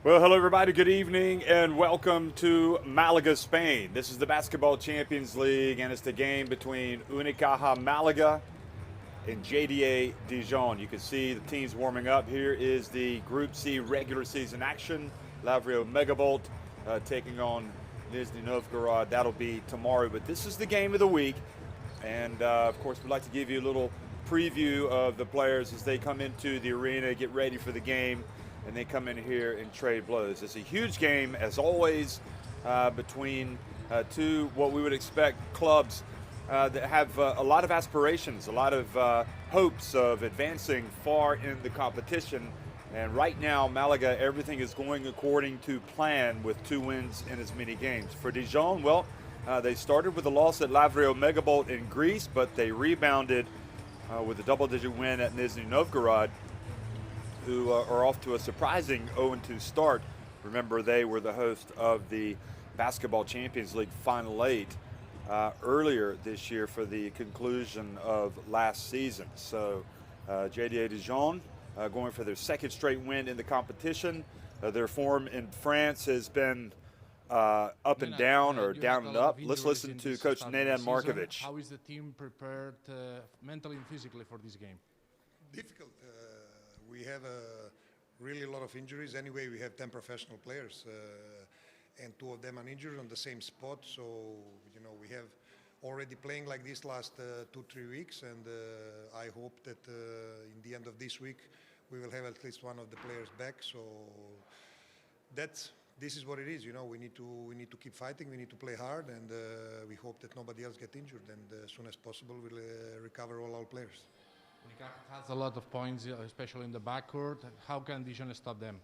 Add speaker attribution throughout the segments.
Speaker 1: Well, hello everybody, good evening, and welcome to Malaga, Spain. This is the Basketball Champions League, and it's the game between Unicaja Malaga and JDA Dijon. You can see the teams warming up. Here is the Group C regular season action. Lavrio Megavolt taking on Nizhny Novgorod. That'll be tomorrow, but this is the game of the week. And of course, we'd like to give you a little preview of the players as they come into the arena, get ready for the game, and they come in here and trade blows. It's a huge game, as always, between two what we would expect clubs that have a lot of aspirations, a lot of hopes of advancing far in the competition. And right now, Malaga, everything is going according to plan with 2 wins in as many games. For Dijon, well, they started with a loss at Lavrio Megavolt in Greece, but they rebounded with a double-digit win at Nizhny Novgorod, who are off to a surprising 0-2 start. Remember, they were the host of the Basketball Champions League Final 8 earlier this year for the conclusion of last season. So JDA Dijon going for their 2nd straight win in the competition. Their form in France has been up and down, or down and up. Let's listen to Coach Nenad Markovic.
Speaker 2: How is the team prepared mentally and physically for this game?
Speaker 3: Difficult. We have really a lot of injuries. Anyway, we have 10 professional players, and 2 of them are injured on the same spot. So, you know, we have already playing like this last 2-3 weeks, and I hope that in the end of this week we will have at least one of the players back. So this is what it is. You know, we need to keep fighting. We need to play hard, and we hope that nobody else gets injured. And as soon as possible, we'll recover all our players.
Speaker 2: Unicaja has a lot of points, especially in the backcourt. How can Dijon stop them?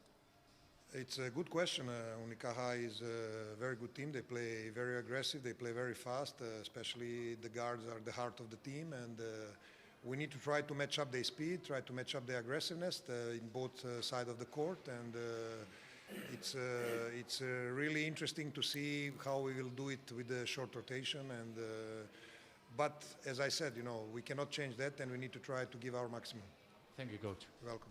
Speaker 3: It's a good question. Unicaja is a very good team. They play very aggressive. They play very fast. Especially the guards are the heart of the team, and we need to try to match up their speed, try to match up their aggressiveness in both sides of the court. And it's really interesting to see how we will do it with the short rotation. And but as I said, you know, we cannot change that, and we need to try to give our maximum.
Speaker 2: Thank you, Coach.
Speaker 3: You're welcome.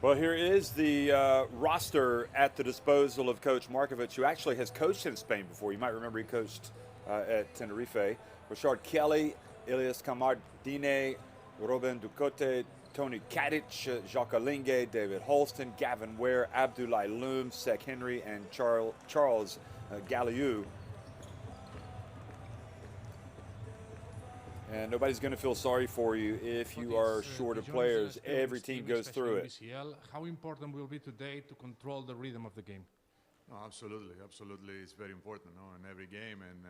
Speaker 1: Well, here is the roster at the disposal of Coach Markovic, who actually has coached in Spain before. You might remember he coached at Tenerife. Rashard Kelly, Elias Camardine, Robin Ducote, Tony Katic, Jacques Alingue, David Holston, Gavin Ware, Abdoulaye Loom, Sek Henry, and Charles Galliou. And nobody's going to feel sorry for you if you are short of players. Every team goes through it.
Speaker 2: How important will be today to control the rhythm of the game?
Speaker 4: No, absolutely. It's very important, in every game, and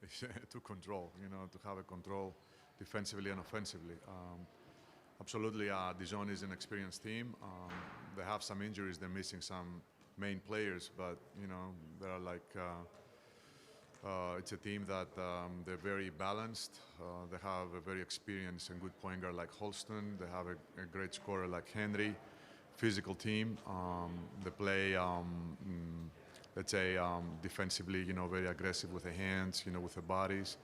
Speaker 4: it's to control, to have a control defensively and offensively. Absolutely, Dijon is an experienced team. They have some injuries. They're missing some main players, but they're like. It's a team that they're very balanced. They have a very experienced and good point guard like Holston. They have a great scorer like Henry. Physical team. They play, let's say, defensively, very aggressive with the hands, with the bodies.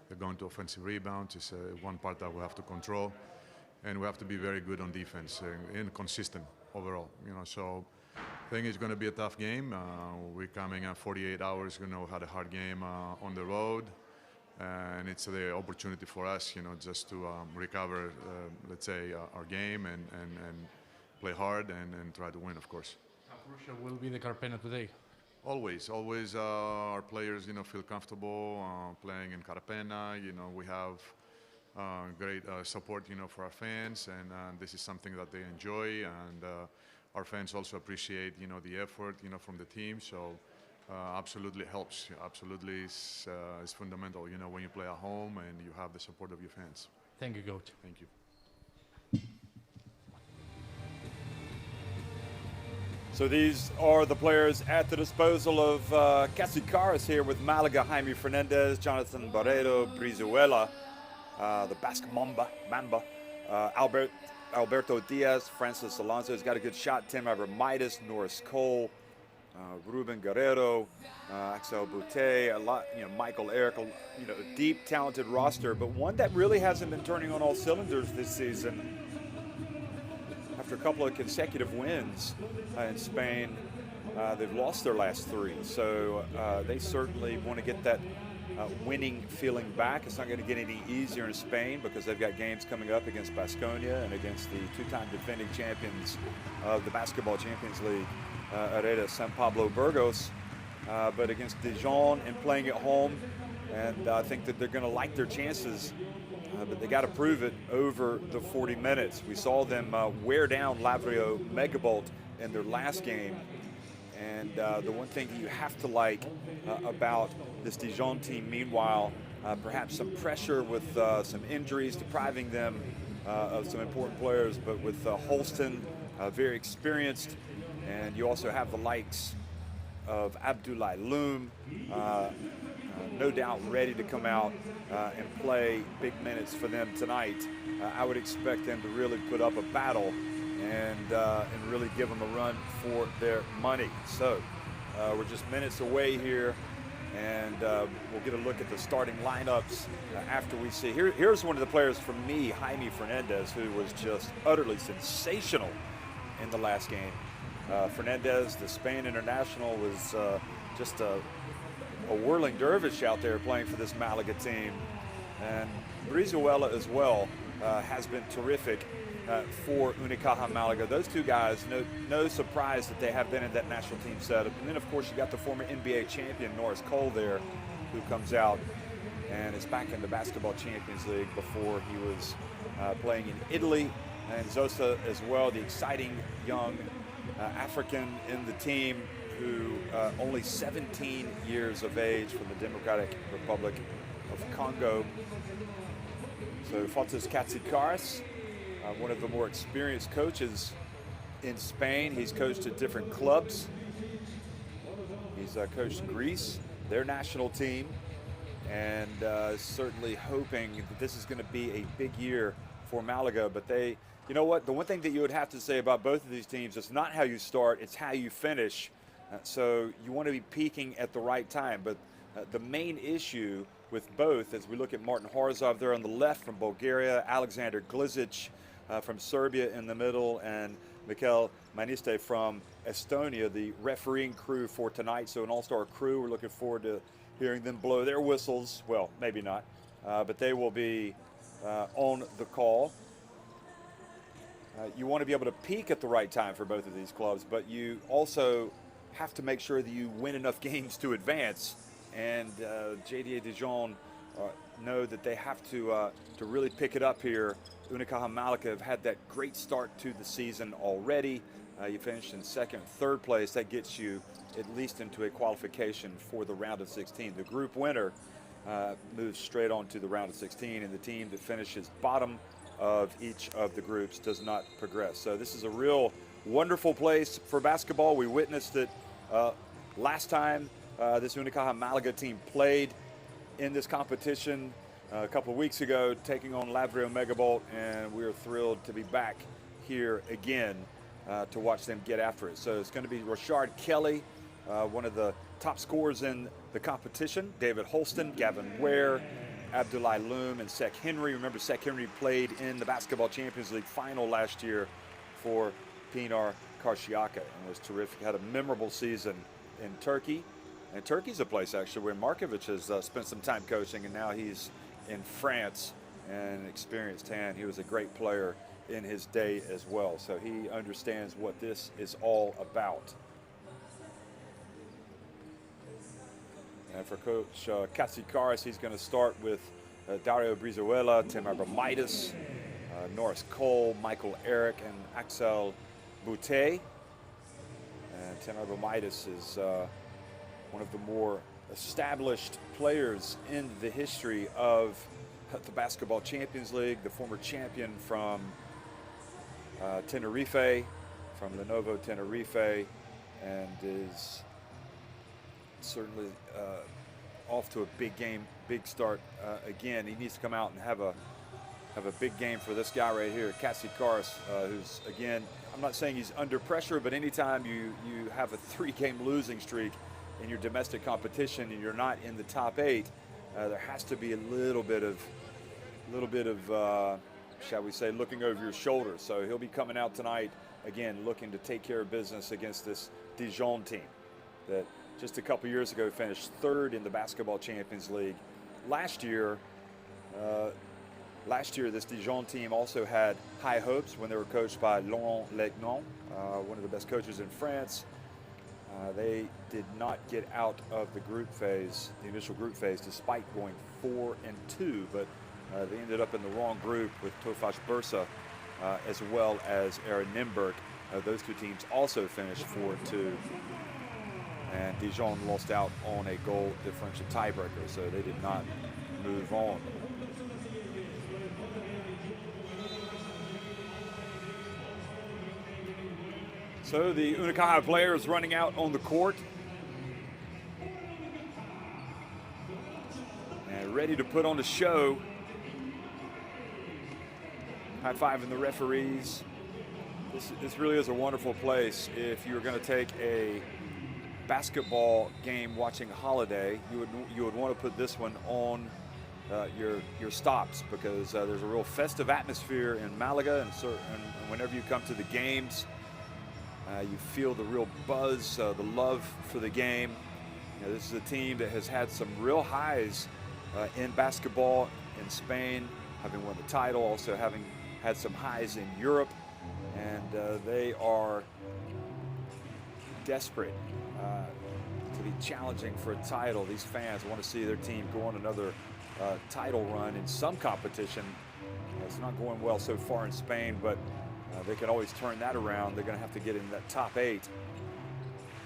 Speaker 4: They're going to offensive rebounds. It's one part that we have to control. And we have to be very good on defense and consistent overall, so. I think it's going to be a tough game. We're coming at 48 hours. Had a hard game on the road, and it's the opportunity for us, just to recover, let's say, our game and play hard and try to win, of course.
Speaker 2: How crucial will be the Carpena today?
Speaker 4: Always, our players, feel comfortable playing in Carpena. We have great support, for our fans, and this is something that they enjoy, and. Our fans also appreciate, the effort, from the team. So absolutely helps. Absolutely is fundamental, when you play at home and you have the support of your fans.
Speaker 2: Thank you, Coach.
Speaker 4: Thank you.
Speaker 1: So these are the players at the disposal of Casicaras here with Malaga, Jaime Fernandez, Jonathan Barredo, Brizuela, the Basque Mamba, Alberto Diaz, Francis Alonso has got a good shot. Tim Abramitis, Norris Cole, Ruben Guerrero, Axel Boutte, a lot, Michael Eric, a deep, talented roster, but one that really hasn't been turning on all cylinders this season. After after a couple of consecutive wins in Spain, they've lost their last 3. So they certainly want to get that winning feeling back. It's not going to get any easier in Spain because they've got games coming up against Baskonia and against the 2-time defending champions of the Basketball Champions League, Hereda San Pablo Burgos, but against Dijon and playing at home. And I think that they're going to like their chances, but they got to prove it over the 40 minutes. We saw them wear down Lavrio Megabolt in their last game. And the one thing that you have to like about this Dijon team, meanwhile, perhaps some pressure with some injuries depriving them of some important players, but with Holston, very experienced, and you also have the likes of Abdoulaye Loum, no doubt ready to come out and play big minutes for them tonight. I would expect them to really put up a battle and really give them a run for their money. So we're just minutes away here, and we'll get a look at the starting lineups after we see. Here's one of the players for me, Jaime Fernandez, who was just utterly sensational in the last game. Fernandez, the Spain international, was just a whirling dervish out there playing for this Malaga team. And Brizuela as well has been terrific for Unicaja Malaga. Those two guys, no surprise that they have been in that national team setup. And then, of course, you got the former NBA champion Norris Cole there, who comes out and is back in the Basketball Champions League before he was playing in Italy. And Zosa as well, the exciting young African in the team, who only 17 years of age, from the Democratic Republic of Congo. So Fotis Katsikaris, one of the more experienced coaches in Spain. He's coached at different clubs. He's coached Greece, their national team, and certainly hoping that this is going to be a big year for Malaga. But they, you know what, the one thing that you would have to say about both of these teams, it's not how you start, it's how you finish. So you want to be peaking at the right time. But the main issue with both, as we look at Martin Harzov there on the left from Bulgaria, Alexander Glizic from Serbia in the middle, and Mikhail Maniste from Estonia, the refereeing crew for tonight. So an all-star crew. We're looking forward to hearing them blow their whistles. Well, maybe not, but they will be on the call. You want to be able to peak at the right time for both of these clubs, but you also have to make sure that you win enough games to advance. And JDA Dijon know that they have to really pick it up here. Unicaja Malaga have had that great start to the season already. You finished in second, third place. That gets you at least into a qualification for the round of 16. The group winner moves straight on to the round of 16, and the team that finishes bottom of each of the groups does not progress. So this is a real wonderful place for basketball. We witnessed it last time this Unicaja Malaga team played in this competition a couple of weeks ago, taking on Lavrio Megabolt, and we are thrilled to be back here again to watch them get after it. So it's going to be Rashard Kelly, one of the top scorers in the competition, David Holston, Gavin Ware, Abdoulaye Loum, and Sek Henry. Remember, Sek Henry played in the Basketball Champions League final last year for Pinar Karşıyaka and was terrific. Had a memorable season in Turkey. And Turkey's a place, actually, where Markovic has spent some time coaching, and now he's in France, and an experienced hand. He was a great player in his day as well, so he understands what this is all about. And for Coach Katsikaris, he's going to start with Dario Brizuela, Tim Abromaitis, Norris Cole, Michael Eric, and Axel Boutet. And Tim Abromaitis is one of the more established players in the history of the Basketball Champions League, the former champion from Tenerife, from Lenovo Tenerife, and is certainly off to a big game, big start again. He needs to come out and have a big game for this guy right here, Katsikaris, who's, again, I'm not saying he's under pressure, but anytime you have a 3-game losing streak in your domestic competition and you're not in the top 8, there has to be a little bit of shall we say, looking over your shoulder. So he'll be coming out tonight, again, looking to take care of business against this Dijon team that just a couple years ago finished third in the Basketball Champions League. Last year, this Dijon team also had high hopes when they were coached by Laurent Legnon, one of the best coaches in France. They did not get out of the group phase, the initial group phase, despite going 4-2, but they ended up in the wrong group with Tofaş Bursa as well as Aaron Nimberg. Those two teams also finished 4-2. And Dijon lost out on a goal differential tiebreaker, so they did not move on. So the Unicaja players running out on the court. And ready to put on a show. High-fiving the referees. This really is a wonderful place. If you're going to take a basketball game watching holiday, you would want to put this one on your stops, because there's a real festive atmosphere in Malaga, and whenever you come to the games, you feel the real buzz, the love for the game. You know, this is a team that has had some real highs in basketball in Spain, having won the title, also having had some highs in Europe, and they are desperate to be challenging for a title. These fans want to see their team go on another title run in some competition. It's not going well so far in Spain, but they can always turn that around. They're going to have to get in that top 8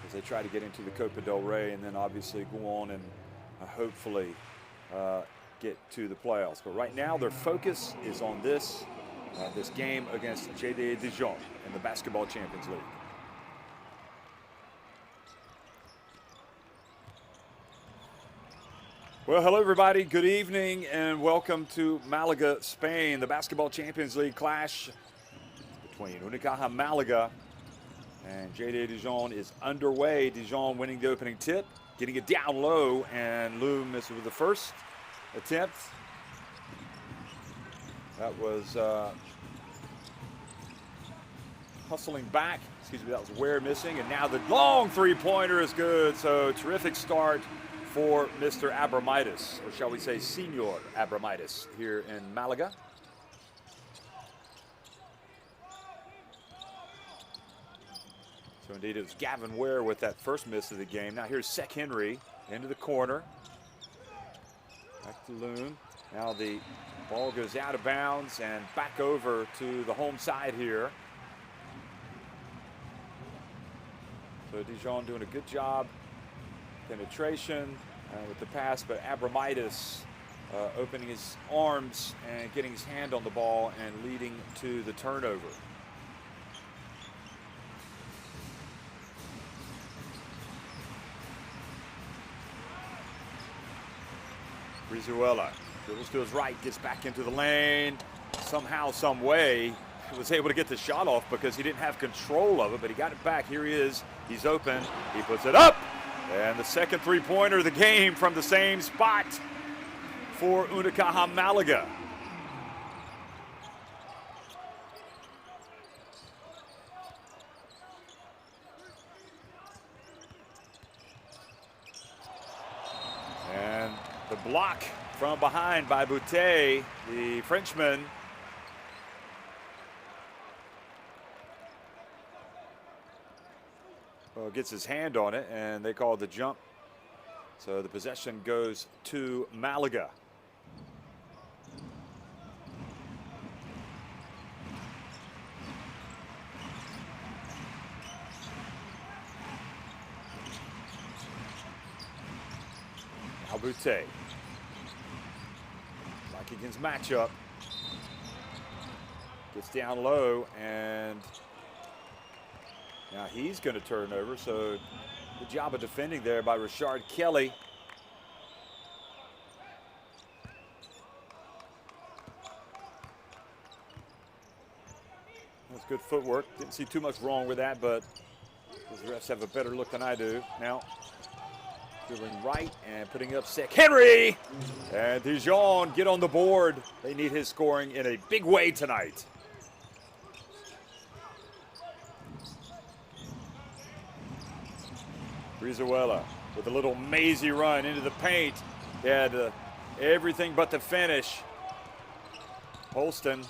Speaker 1: as they try to get into the Copa del Rey, and then obviously go on and hopefully get to the playoffs. But right now their focus is on this game against JDA Dijon in the Basketball Champions League. Well, hello everybody, good evening, and welcome to Malaga, Spain. The Basketball Champions League clash between Unicaja Malaga and JDA Dijon is underway. Dijon winning the opening tip, getting it down low, and Lou misses with the first attempt. That was hustling back. Excuse me, that was Ware missing, and now the long three-pointer is good. So terrific start for Mr. Abramitis, or shall we say Senor Abramitis, here in Malaga. So indeed it was Gavin Ware with that first miss of the game. Now here's Sek Henry into the corner. Back to Loon. Now the ball goes out of bounds and back over to the home side here. So Dijon doing a good job. Penetration with the pass, but Abramitis opening his arms and getting his hand on the ball and leading to the turnover. Brizuela dribbles to his right, gets back into the lane. Somehow, some way, was able to get the shot off because he didn't have control of it, but he got it back. Here he is. He's open. He puts it up. And the second three-pointer of the game from the same spot for Unicaja Malaga. And the block from behind by Boutet, the Frenchman. Well, gets his hand on it, and they call the jump. So the possession goes to Malaga. Now Boutet. Like against matchup. Gets down low, and now he's going to turn over, so good job of defending there by Richard Kelly. That's good footwork. Didn't see too much wrong with that, but the refs have a better look than I do. Now, Drilling right and putting up sick. Henry! And Dijon get on the board. They need his scoring in a big way tonight. Brizuela with a little mazy run into the paint. He had everything but the finish. Holston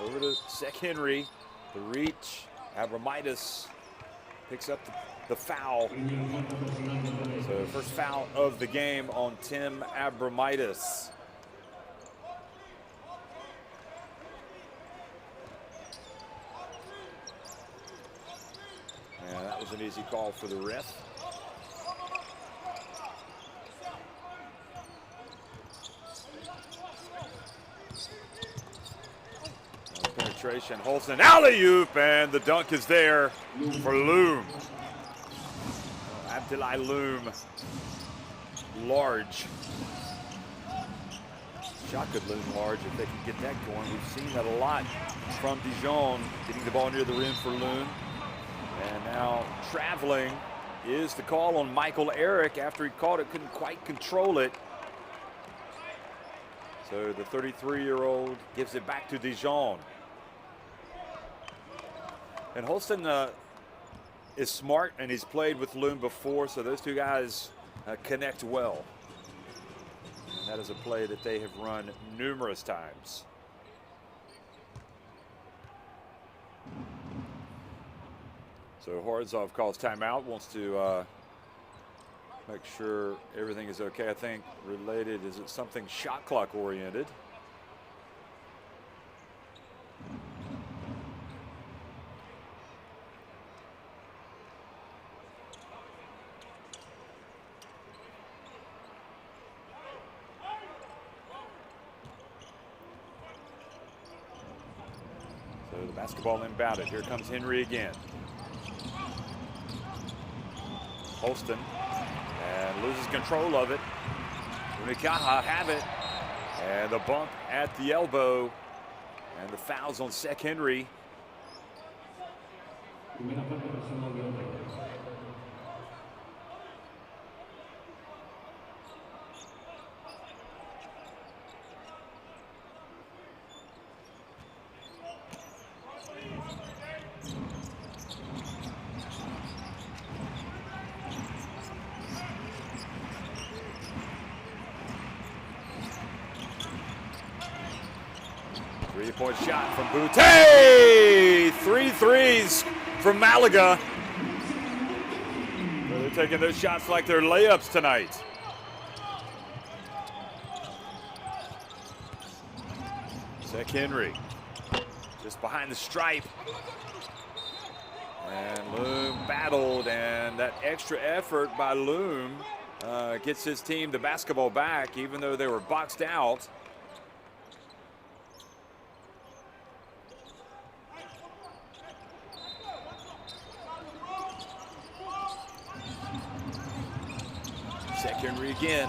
Speaker 1: over to Sek Henry. The reach. Abramitis picks up the foul. So first foul of the game on Tim Abramitis. And that was an easy call for the ref. Penetration, Holston, alley-oop, and the dunk is there for Loom. Abdoulaye Loom, large. Shot could loom large if they can get that going. We've seen that a lot from Dijon, getting the ball near the rim for Loom. And now traveling is the call on Michael Eric. After he caught it, couldn't quite control it. So the 33-year-old gives it back to Dijon. And Holston is smart, and he's played with Loom before, so those two guys connect well. And that is a play that they have run numerous times. So Horzov calls timeout, wants to make sure everything is okay. I think related, is it something shot clock oriented? So the basketball inbounded. Here comes Henry again. Holston and loses control of it. Unicaja have it, and the bump at the elbow, and the fouls on Sek Henry. Three-point shot from Boutte! 3 threes from Malaga. They're taking those shots like they're layups tonight. Sek Henry just behind the stripe. And Loom battled, and that extra effort by Loom gets his team the basketball back, even though they were boxed out. Sek Henry again.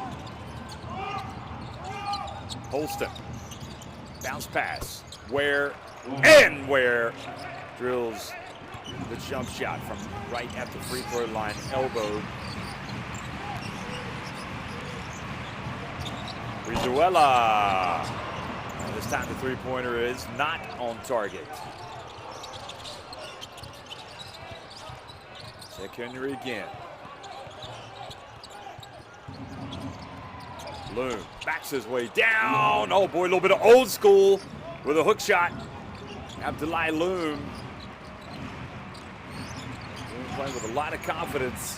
Speaker 1: Holston. Bounce pass. Where drills the jump shot from right at the free throw line, elbow. Brizuela. And this time the three-pointer is not on target. Sek Henry again. Loom backs his way down. Oh boy, a little bit of old school with a hook shot. Abdoulaye Loom. Playing with a lot of confidence.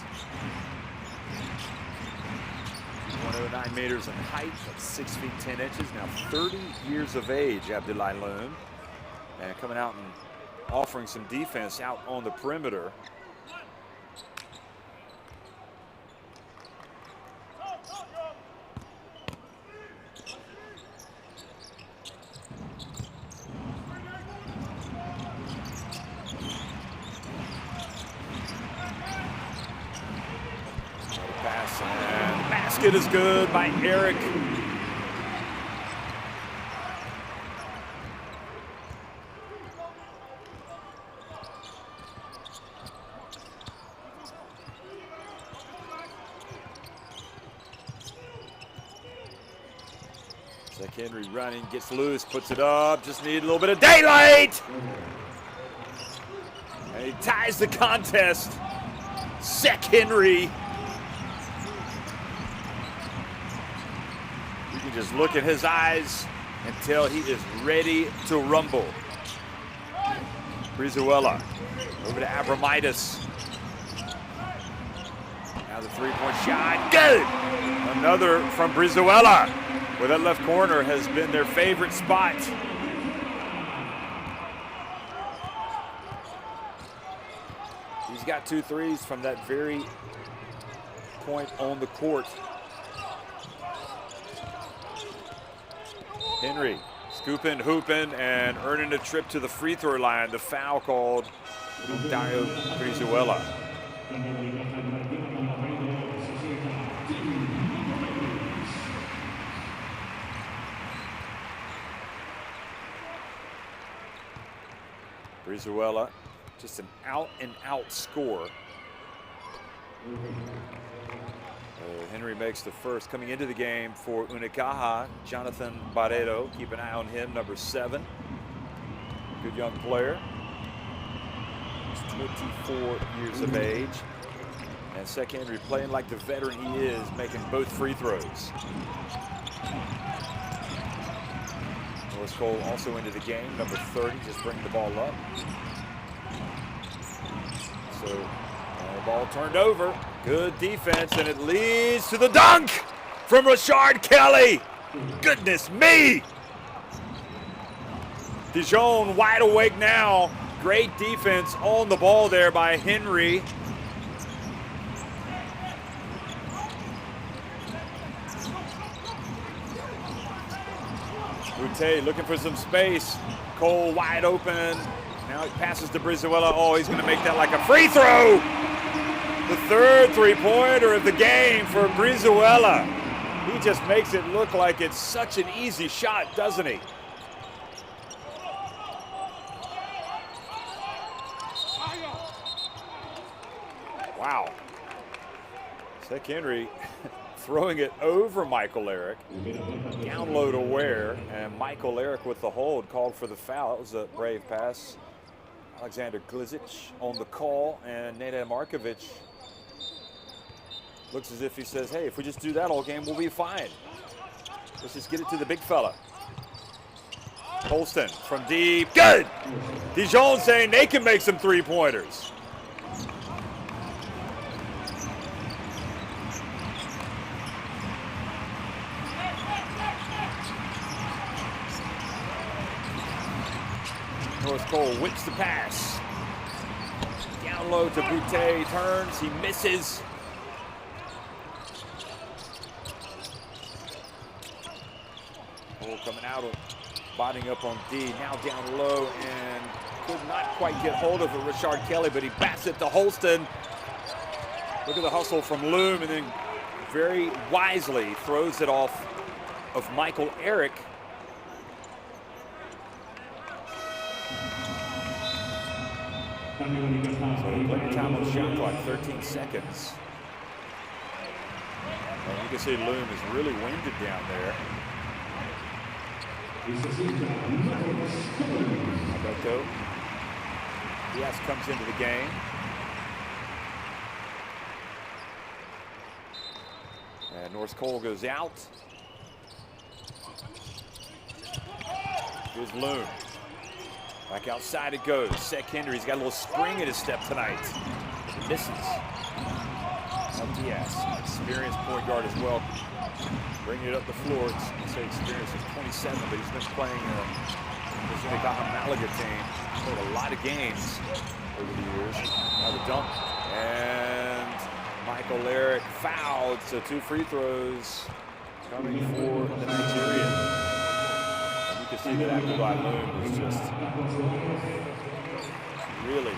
Speaker 1: 109 meters in height, that's 6 feet 10 inches. Now 30 years of age, Abdoulaye Loom. And coming out and offering some defense out on the perimeter. Pass and basket is good by Eric. Sek Henry running, gets loose, puts it up, just need a little bit of daylight! And he ties the contest. Sek Henry. You can just look at his eyes and tell he is ready to rumble. Brizuela over to Abramitis. Now the three-point shot, good! Another from Brizuela, where that left corner has been their favorite spot. He's got 2 threes from that very point on the court. Henry scooping, hooping, and earning a trip to the free throw line. The foul called Dario Brizuela. Brizuela, just an out-and-out scorer. Henry makes the first. Coming into the game for Unicaja, Jonathan Barreto. Keep an eye on him, number 7. Good young player. He's 24 years of age. And Sek Henry playing like the veteran he is, making both free throws. Norris Cole also into the game, number 30, just bringing the ball up. So the ball turned over. Good defense, and it leads to the dunk from Rashard Kelly. Goodness me! Dijon wide awake now. Great defense on the ball there by Henry. Boutte looking for some space. Cole wide open. Now he passes to Brizuela. Oh, he's going to make that like a free throw. The third three-pointer of the game for Brizuela. He just makes it look like it's such an easy shot, doesn't he? Wow. Sek Henry throwing it over Michael Eric. Down low to Ware, and Michael Eric with the hold, called for the foul. That was a brave pass. Alexander Glizic on the call, and Neda Markovic looks as if he says, hey, if we just do that all game, we'll be fine. Let's just get it to the big fella. Holston from deep, good! Dijon saying they can make some three-pointers. North Cole whips the pass. Down low to Boutte, turns, he misses. Cole coming out of, botting up on D, now down low, and could not quite get hold of it, Rashard Kelly, but he bats it to Holston. Look at the hustle from Loom, and then very wisely throws it off of Michael Eric. So plenty of time on the shot clock, 13 seconds. And you can see Loom is really winded down there. Alberto Diaz comes into the game. And Norris Cole goes out. Here's Loom. Back outside it goes. Sek Henry's got a little spring in his step tonight. He misses. Now Diaz, experienced point guard as well. Bringing it up the floor. I'd say experience is 27, but he's been playing this Unicaja Malaga team. Played a lot of games over the years. Now the dunk. And Michael Eric fouled, so 2 free throws coming for the Nigerian. And you can see that Abdullah Loom was just really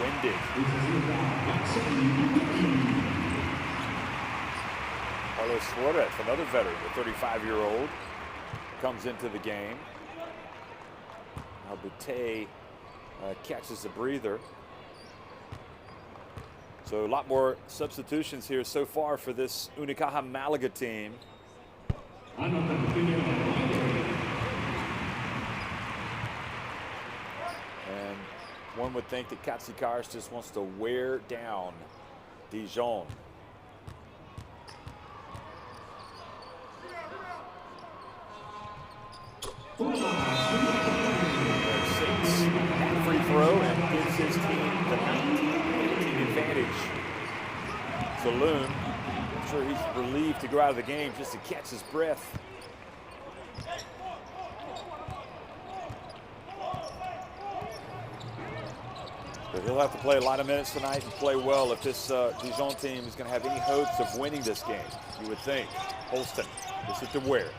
Speaker 1: winded. Carlos Suarez, another veteran, the 35-year-old, comes into the game. Now Boutte catches a breather. So a lot more substitutions here so far for this Unicaja Malaga team. And one would think that Katsikaris just wants to wear down Dijon. Free throw and gives his team the 19-18 advantage. Saloon, I'm sure he's relieved to go out of the game just to catch his breath. But he'll have to play a lot of minutes tonight and play well if this Dijon team is going to have any hopes of winning this game. You would think. Holston, this is to wear.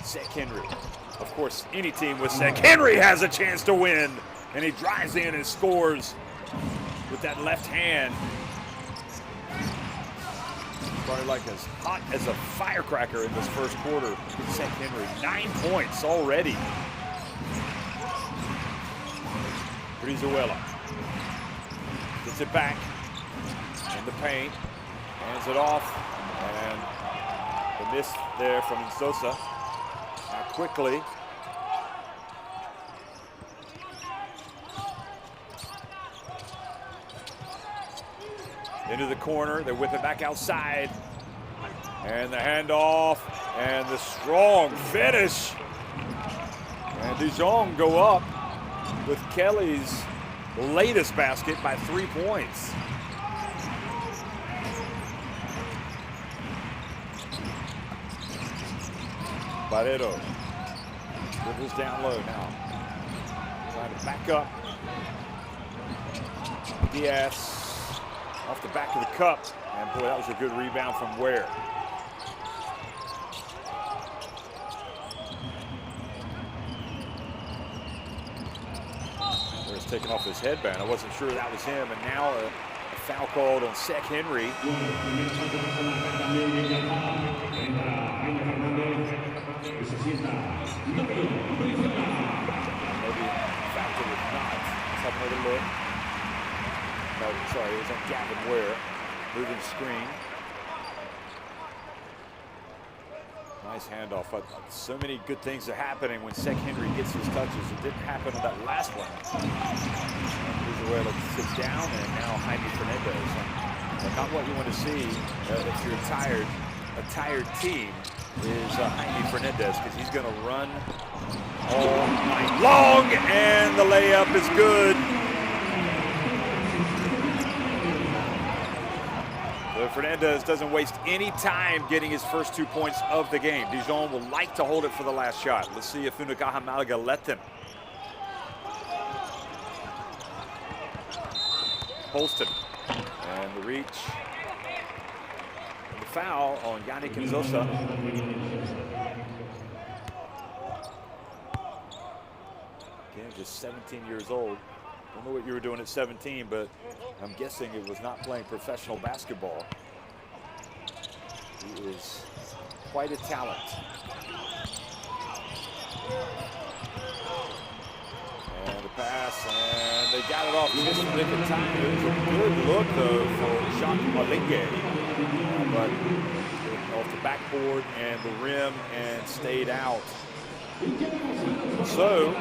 Speaker 1: Sek Henry. Of course, any team with Sek Henry has a chance to win. And he drives in and scores with that left hand. Probably like as hot as a firecracker in this first quarter. Sek Henry, 9 points already. Brizuela gets it back in the paint, hands it off, and the miss there from Insosa. Now quickly. Into the corner, they whip it back outside. And the handoff, and the strong finish. And Dijon go up with Kelly's latest basket by 3 points. Barreto dribbles down low now. Trying to back up. Diaz off the back of the cup. And boy, that was a good rebound from Ware. Ware's taking off his headband. I wasn't sure that was him. And now a foul called on Sek Henry. Maybe in fact it was not. Let's have another look. No, sorry, it was on Gavin Ware. Moving screen. Nice handoff. So many good things are happening when Sek Henry gets his touches. It didn't happen on that last one. Brizuela sits down, and now Jaime Fernandez. But not what you want to see if you're a tired team is Jaime Fernandez, because he's going to run all night long, and the layup is good. So Fernandez doesn't waste any time getting his first 2 points of the game. Dijon will like to hold it for the last shot. Let's see if Unicaja Malaga let them. Holston, and the reach. The foul on Yannick Nzosa. Again, just 17 years old. Don't know what you were doing at 17, but I'm guessing it was not playing professional basketball. He is quite a talent. And the pass, and they got it off just in the nick of time. It was a good look, though, for Jacques Malingue. But off the backboard and the rim and stayed out. So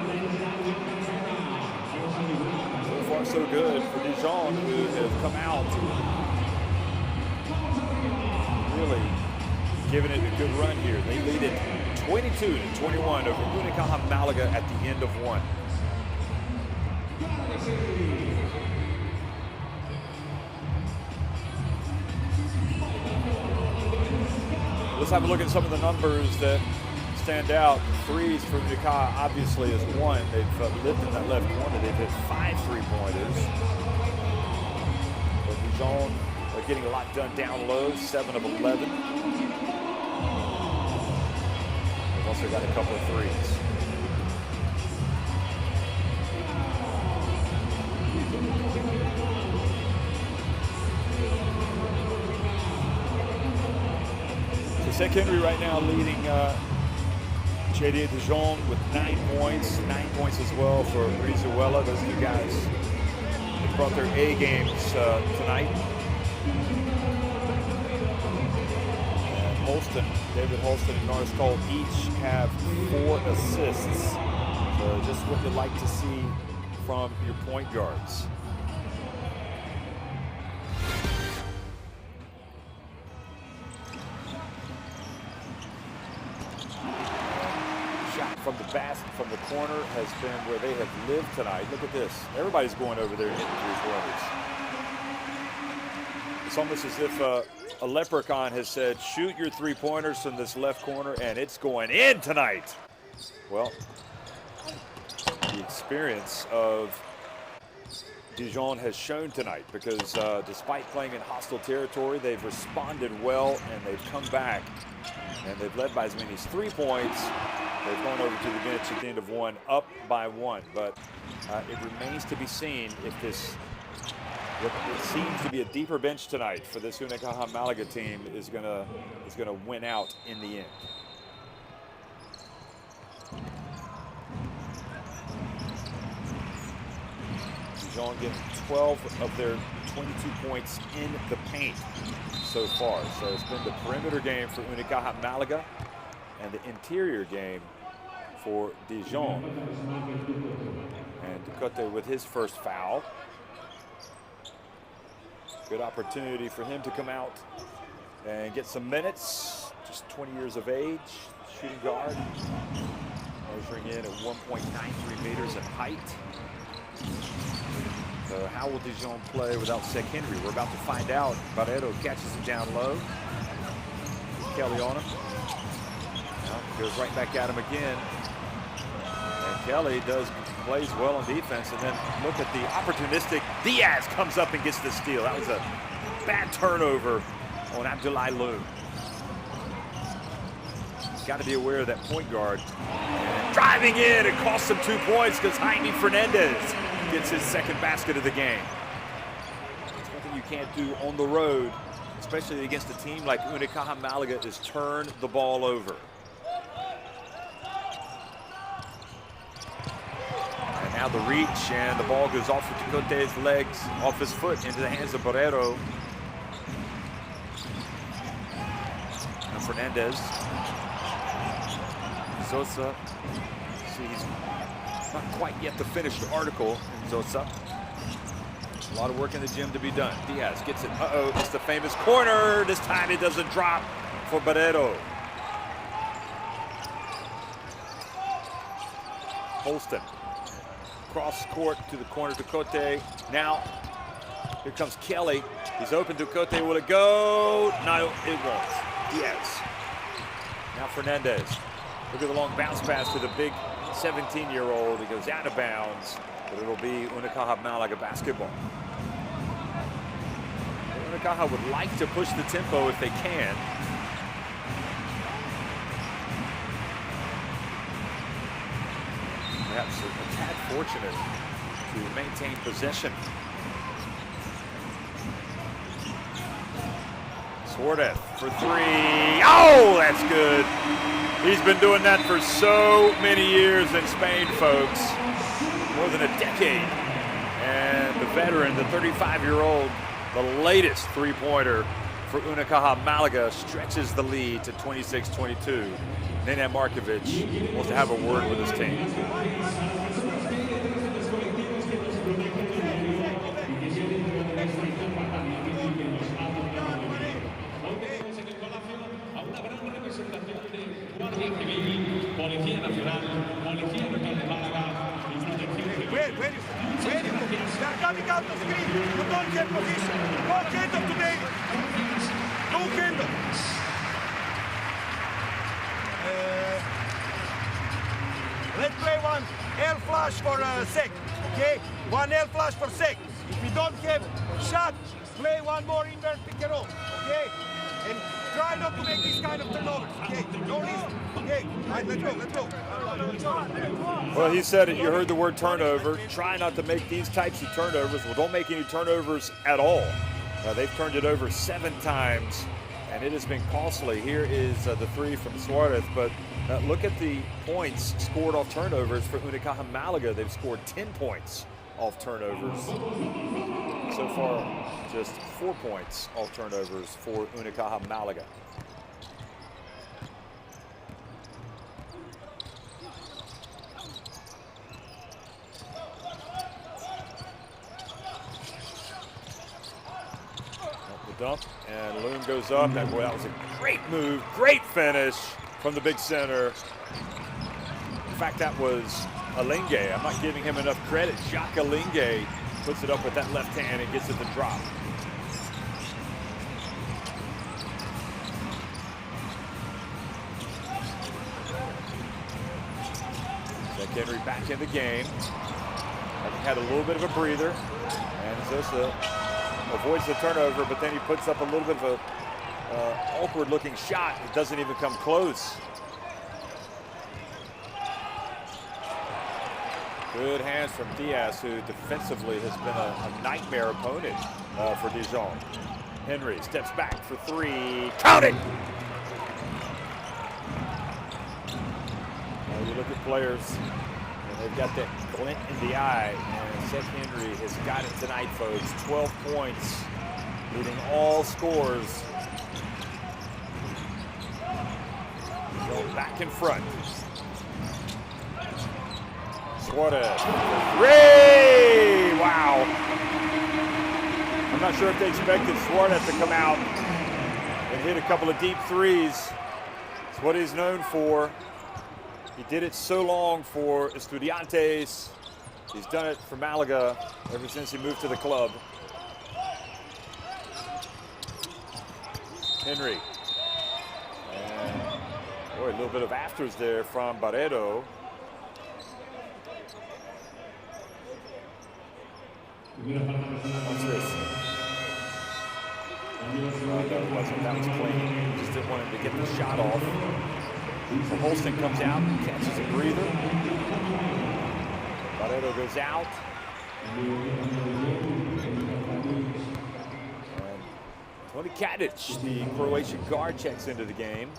Speaker 1: far so good for Dijon, who have come out really giving it a good run here. They lead it 22-21 over Unicaja Malaga at the end of one. Let's have a look at some of the numbers that stand out. Threes for Unicaja obviously is one. They've lived in that left corner. They've hit 5 3-pointers. But Dijon are getting a lot done down low, 7 of 11. They've also got a couple of threes. So Sek Henry right now leading JDA Dijon with 9 points. 9 points as well for Brizuela. Those two guys have brought their A games tonight. And David Holston and Norris Cole each have 4 assists. So just what you'd like to see from your point guards. Shot from the basket, from the corner, has been where they have lived tonight. Look at this. Everybody's going over there and hitting three-pointers. It's almost as if a leprechaun has said, shoot your three-pointers from this left corner, and it's going in tonight. Well, the experience of Dijon has shown tonight, because despite playing in hostile territory, they've responded well and they've come back, and they've led by as many as 3 points. They've gone over to the bench at the end of one, up by 1. But it remains to be seen if this, what it seems to be a deeper bench tonight for this Unicaja Malaga team, is gonna win out in the end. Dijon getting 12 of their 22 points in the paint so far. So it's been the perimeter game for Unicaja Malaga and the interior game for Dijon. And Ducote with his first foul. Good opportunity for him to come out and get some minutes. Just 20 years of age, shooting guard. Measuring in at 1.93 meters in height. So how will Dijon play without Sek Henry? We're about to find out. Barreto catches it down low. Kelly on him. Now, goes right back at him again. And Kelly plays well on defense. And then look at the opportunistic. Diaz comes up and gets the steal. That was a bad turnover on Abdoulaye Loum. Got to be aware of that point guard. And driving in, it costs him 2 points because Jaime Fernandez gets his second basket of the game. It's one thing you can't do on the road, especially against a team like Unicaja Malaga, is turn the ball over. And now the reach, and the ball goes off of Ducote's legs, off his foot, into the hands of Barreto. And Fernandez. Zosa. See, he's not quite yet the finished article in Zosa. A lot of work in the gym to be done. Diaz gets it. Uh-oh, it's the famous corner. This time it doesn't drop for Barreto. Holston. Cross court to the corner, Ducote. Now, here comes Kelly. He's open, Ducote. Will it go? No, it won't. Diaz. Now Fernandez. Look at the long bounce pass to the big 17-year-old. He goes out of bounds, but it'll be Unicaja Malaga basketball. Unicaja would like to push the tempo if they can. Perhaps a tad fortunate to maintain possession. Suarez for 3. Oh, that's good. He's been doing that for so many years in Spain, folks. More than a decade. And the veteran, the 35-year-old, the latest three-pointer for Unicaja Malaga, stretches the lead to 26-22. Nenad Markovic wants to have a word with his team.
Speaker 5: Where is they are coming out of screen. You don't get position. Go Kendo today. Go Kendo. Let's play one L flash for Sek. Okay? One L flash for Sek. If we don't have shot, play one more invert pick and roll. Okay? And try not to make this kind of turnovers. Okay? Don't listen. Okay? All right, let's go.
Speaker 1: Well, he said it. You heard the word turnover. Try not to make these types of turnovers. Well, don't make any turnovers at all. They've turned it over 7 times, and it has been costly. Here is the 3 from Suarez, but look at the points scored off turnovers for Unicaja Malaga. They've scored 10 points off turnovers. So far, just 4 points off turnovers for Unicaja Malaga. Dump, and Loon goes up. That was a great move, great finish from the big center. In fact, that was Alinghe. I'm not giving him enough credit. Jacques Alinghe puts it up with that left hand and gets it to drop. Henry back in the game. Had a little bit of a breather, and Zosa avoids the turnover, but then he puts up a little bit of a awkward-looking shot. It doesn't even come close. Good hands from Diaz, who defensively has been a nightmare opponent for Dijon. Henry steps back for three. Count it! You look at players, and they've got that glint in the eye, and Seth Henry has got it tonight, folks. 12 points, leading all scores. Go back in front. Suarez, three! Wow. I'm not sure if they expected Suarez to come out and hit a couple of deep threes. It's what he's known for. He did it so long for Estudiantes. He's done it for Malaga ever since he moved to the club. Henry. And boy, a little bit of afters there from Barreto. What's this? That was clean. Just didn't want him to get the shot off. So Holston comes out, catches a breather. Barreto goes out. And Toni Katic, the Croatian guard, checks into the game.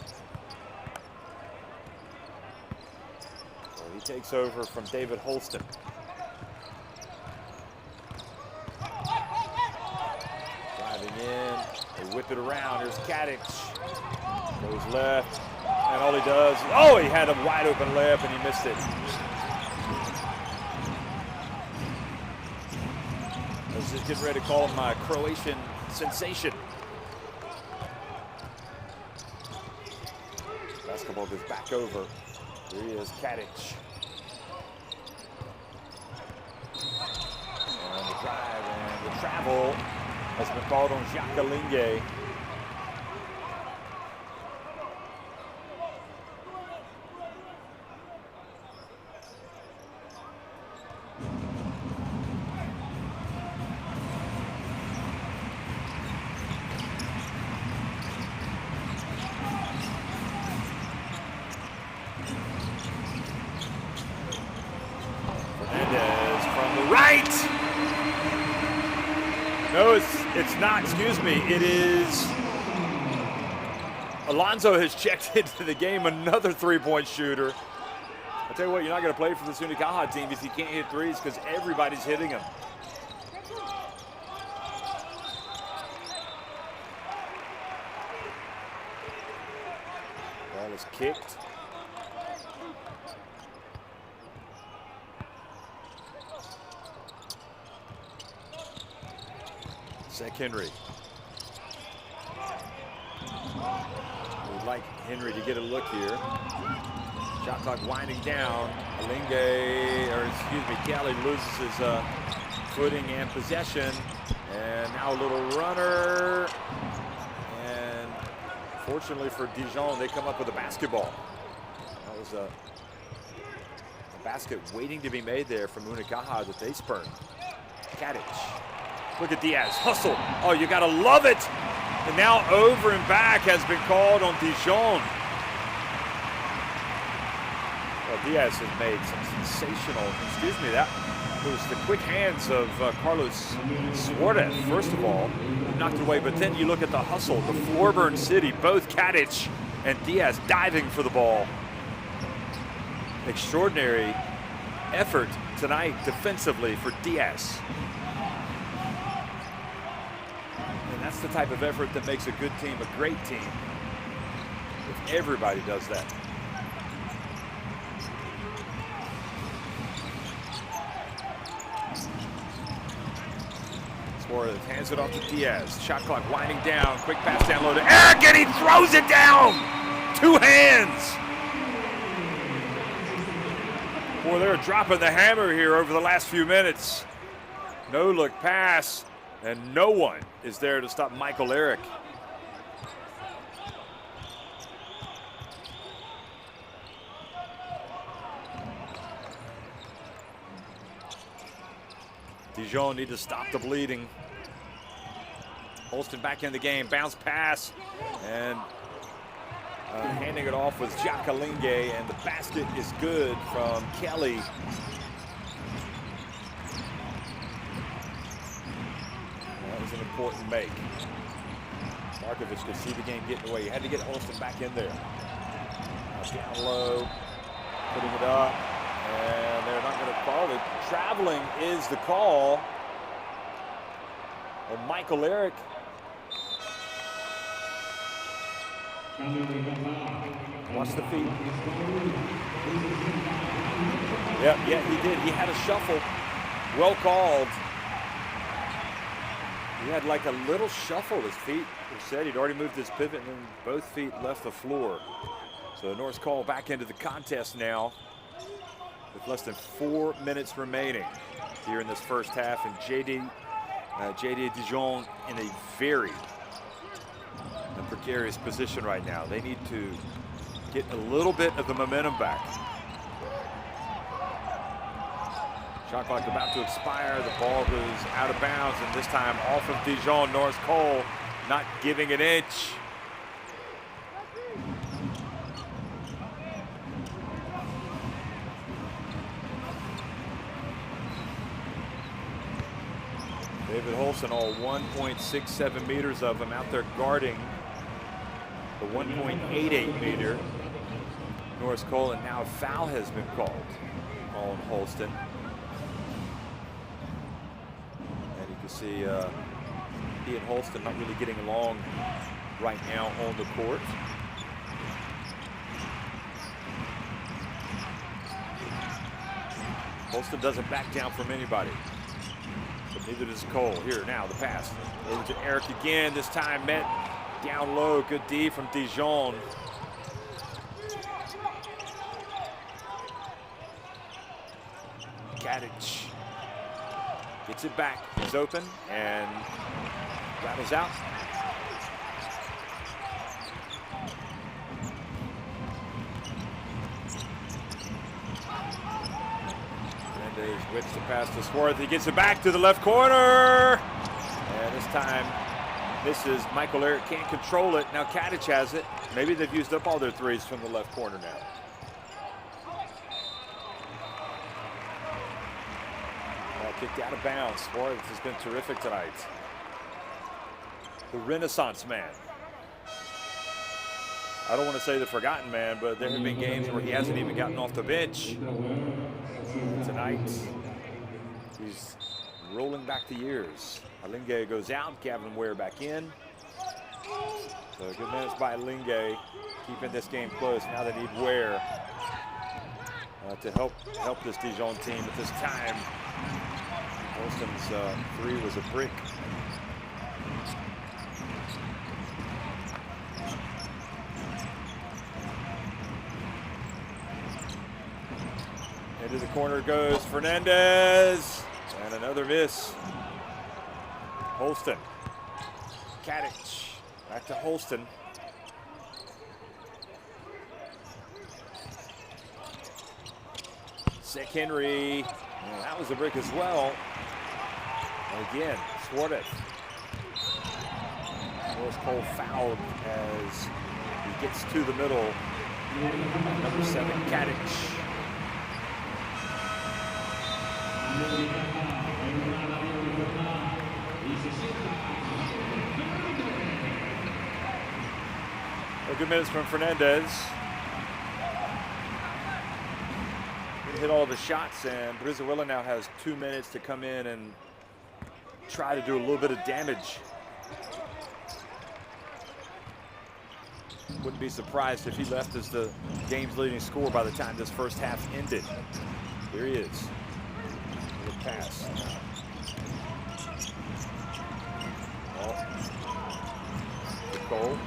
Speaker 1: So he takes over from David Holston. Driving in, they whip it around. Here's Katic. Goes left. And all he does, oh, he had a wide open layup and he missed it. I was just getting ready to call him my Croatian sensation. Basketball goes back over. Here he is, Katic. And the drive and the travel has been called on Jacques Alinghe. No, it's not, excuse me, it is. Alonso has checked into the game, another three-point shooter. I'll tell you what, you're not going to play for this Unicaja team if you can't hit threes because everybody's hitting them. Ball is kicked. Seth Henry. We'd like Henry to get a look here. Shot clock winding down. Alinghe, or excuse me, Kelly loses his footing and possession. And now a little runner. And fortunately for Dijon, they come up with a basketball. That was a basket waiting to be made there from Unicaja that they spurned. Katic. Look at Diaz, hustle. Oh, you gotta love it. And now over and back has been called on Dijon. Well, Diaz has made some sensational, excuse me, that was the quick hands of Carlos Suarez, first of all, knocked it away. But then you look at the hustle, the floor-burn city, both Katic and Diaz diving for the ball. Extraordinary effort tonight defensively for Diaz. That's the type of effort that makes a good team a great team. If everybody does that. Suarez hands it off to Diaz. Shot clock winding down. Quick pass down low to Eric, and he throws it down. 2 hands. Boy, they're dropping the hammer here over the last few minutes. No look pass, and no one is there to stop Michael Eric. Dijon need to stop the bleeding. Holston back in the game, bounce pass, and handing it off was Jakalinge, and the basket is good from Kelly. That was an important make. Markovic could see the game getting away. You had to get Holston back in there. Down low, putting it up, and they're not going to call it. Traveling is the call. Well, Michael Eric. Watch the feet. Yeah, he did. He had a shuffle. Well called. He had like a little shuffle. His feet were set. He'd already moved his pivot, and then both feet left the floor. So the Norse call back into the contest now with less than 4 minutes remaining here in this first half. And JDA Dijon in a very precarious position right now. They need to get a little bit of the momentum back. Shot clock about to expire. The ball goes out of bounds, and this time off of Dijon. Norris Cole not giving an inch. David Holston, all 1.67 meters of him out there guarding the 1.88 meter Norris Cole, and now a foul has been called on Holston. And you can see he and Holston not really getting along right now on the court. Holston doesn't back down from anybody. But neither does Cole. Here now, the pass over to Eric again. This time met down low. Good D from Dijon. Katic gets it back. He's open and rattles out. Whips the pass to Swarth. He gets it back to the left corner. And this time misses. Michael Eric can't control it. Now Katic has it. Maybe they've used up all their threes from the left corner now. Ball kicked out of bounds. Swarth has been terrific tonight. The Renaissance man. I don't want to say the forgotten man, but there have been games where he hasn't even gotten off the bench. Tonight, he's rolling back the years. Alinge goes out, Gavin Ware back in. So good minutes by Alinge, keeping this game close. Now they need Ware to help this Dijon team at this time. Holston's three was a brick. Into the corner goes Fernandez, and another miss. Holston, Katic, back to Holston. Sick Henry, and that was a brick as well. And again, Suarez. Norris Cole fouled as he gets to the middle. Number 7, Katic. Good minutes from Fernandez. He hit all the shots, and Brizuela now has 2 minutes to come in and try to do a little bit of damage. Wouldn't be surprised if he left as the game's leading scorer by the time this first half ended. Here he is. Good pass. Cole.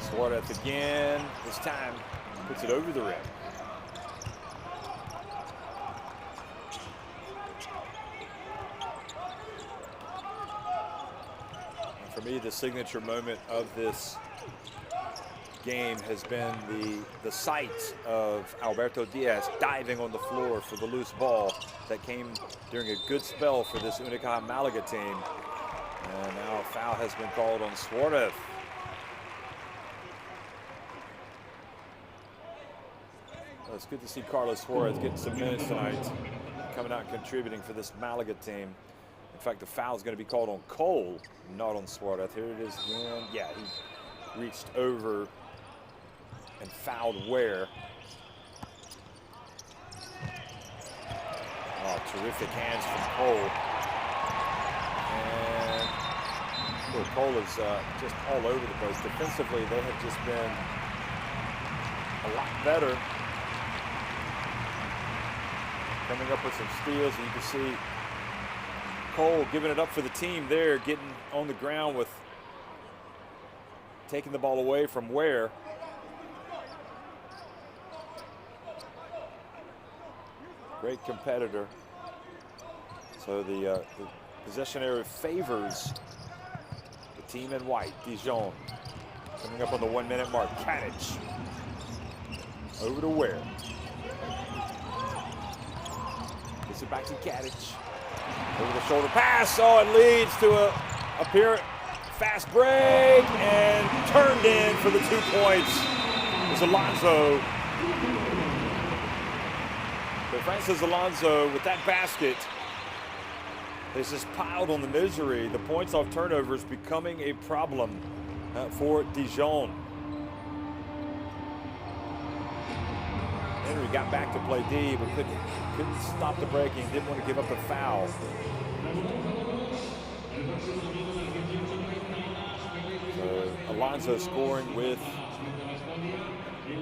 Speaker 1: Suarez again. This time puts it over the rim. And for me, the signature moment of this game has been the sight of Alberto Diaz diving on the floor for the loose ball that came during a good spell for this Unicaja Malaga team. And now a foul has been called on Suarez. Well, it's good to see Carlos Suarez getting some minutes tonight, coming out and contributing for this Malaga team. In fact, the foul is going to be called on Cole, not on Suarez. Here it is again. Yeah, he reached over and fouled Ware. Oh, terrific hands from Cole. And well, Cole is just all over the place. Defensively, they have just been a lot better. Coming up with some steals, and you can see Cole giving it up for the team there, getting on the ground with taking the ball away from Ware. Great competitor. So the possession area favors the team in white, Dijon. Coming up on the 1 minute mark, Katic. Over to Ware. Gets it back to Katic. Over the shoulder pass. Oh, it leads to a fast break and turned in for the 2 points. It's Alonso. So Francis Alonso with that basket is just piled on the misery. The points off turnovers becoming a problem for Dijon. Henry got back to play D, but couldn't stop the breaking. Didn't want to give up a foul. So Alonso scoring with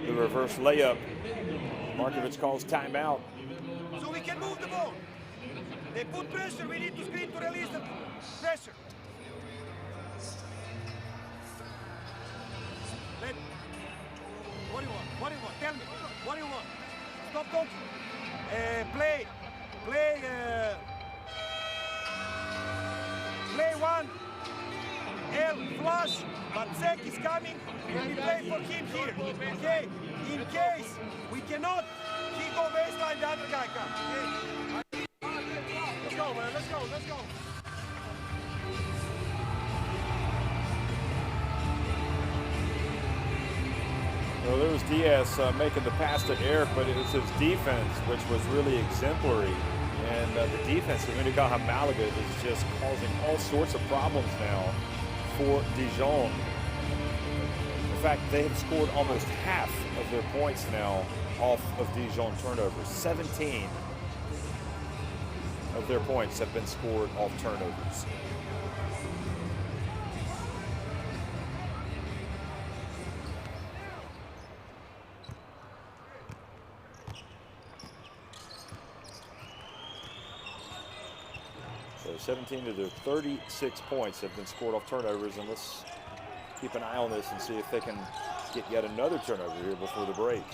Speaker 1: the reverse layup. Markovic calls timeout.
Speaker 5: So we can move the ball. They put pressure, we need to screen to release the pressure. What do you want? What do you want? Tell me. What do you want? Stop talking. Play one. L flush, but Zek is coming, and we play for him here. Okay? In case we cannot, he go baseline, the other guy comes. Okay? Let's go, man. Let's go. Let's go.
Speaker 1: Well, there was Diaz making the pass to Eric, but it was his defense which was really exemplary. And the defense of Unicaja Malaga is just causing all sorts of problems now for Dijon. In fact, they have scored almost half of their points now off of Dijon turnovers. 17 of their points have been scored off turnovers. So 17 of their 36 points have been scored off turnovers, and let's keep an eye on this and see if they can get yet another turnover here before the break.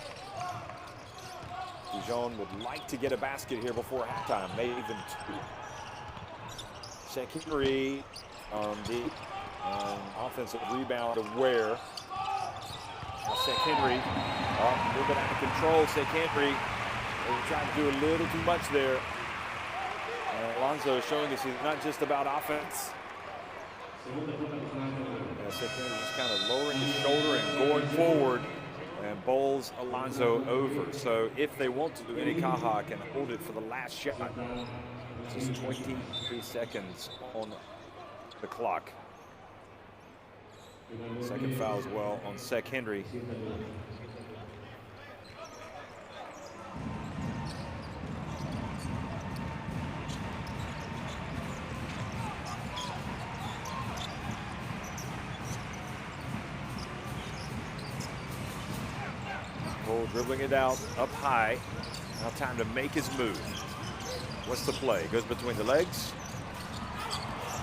Speaker 1: Dijon would like to get a basket here before halftime, maybe even 2. Zek Henry on the offensive rebound of Ware. Zek Henry, a little bit out of control. Zek Henry, they were trying to do a little too much there. Alonso showing us he's not just about offense. Zek Henry just kind of lowering his shoulder and going forward, and bowls Alonso over. So if they want to, Unicaja can hold it for the last shot. Just 23 seconds on the clock. Second foul as well on Zek Henry. Cole dribbling it out up high. Now time to make his move. What's the play? Goes between the legs.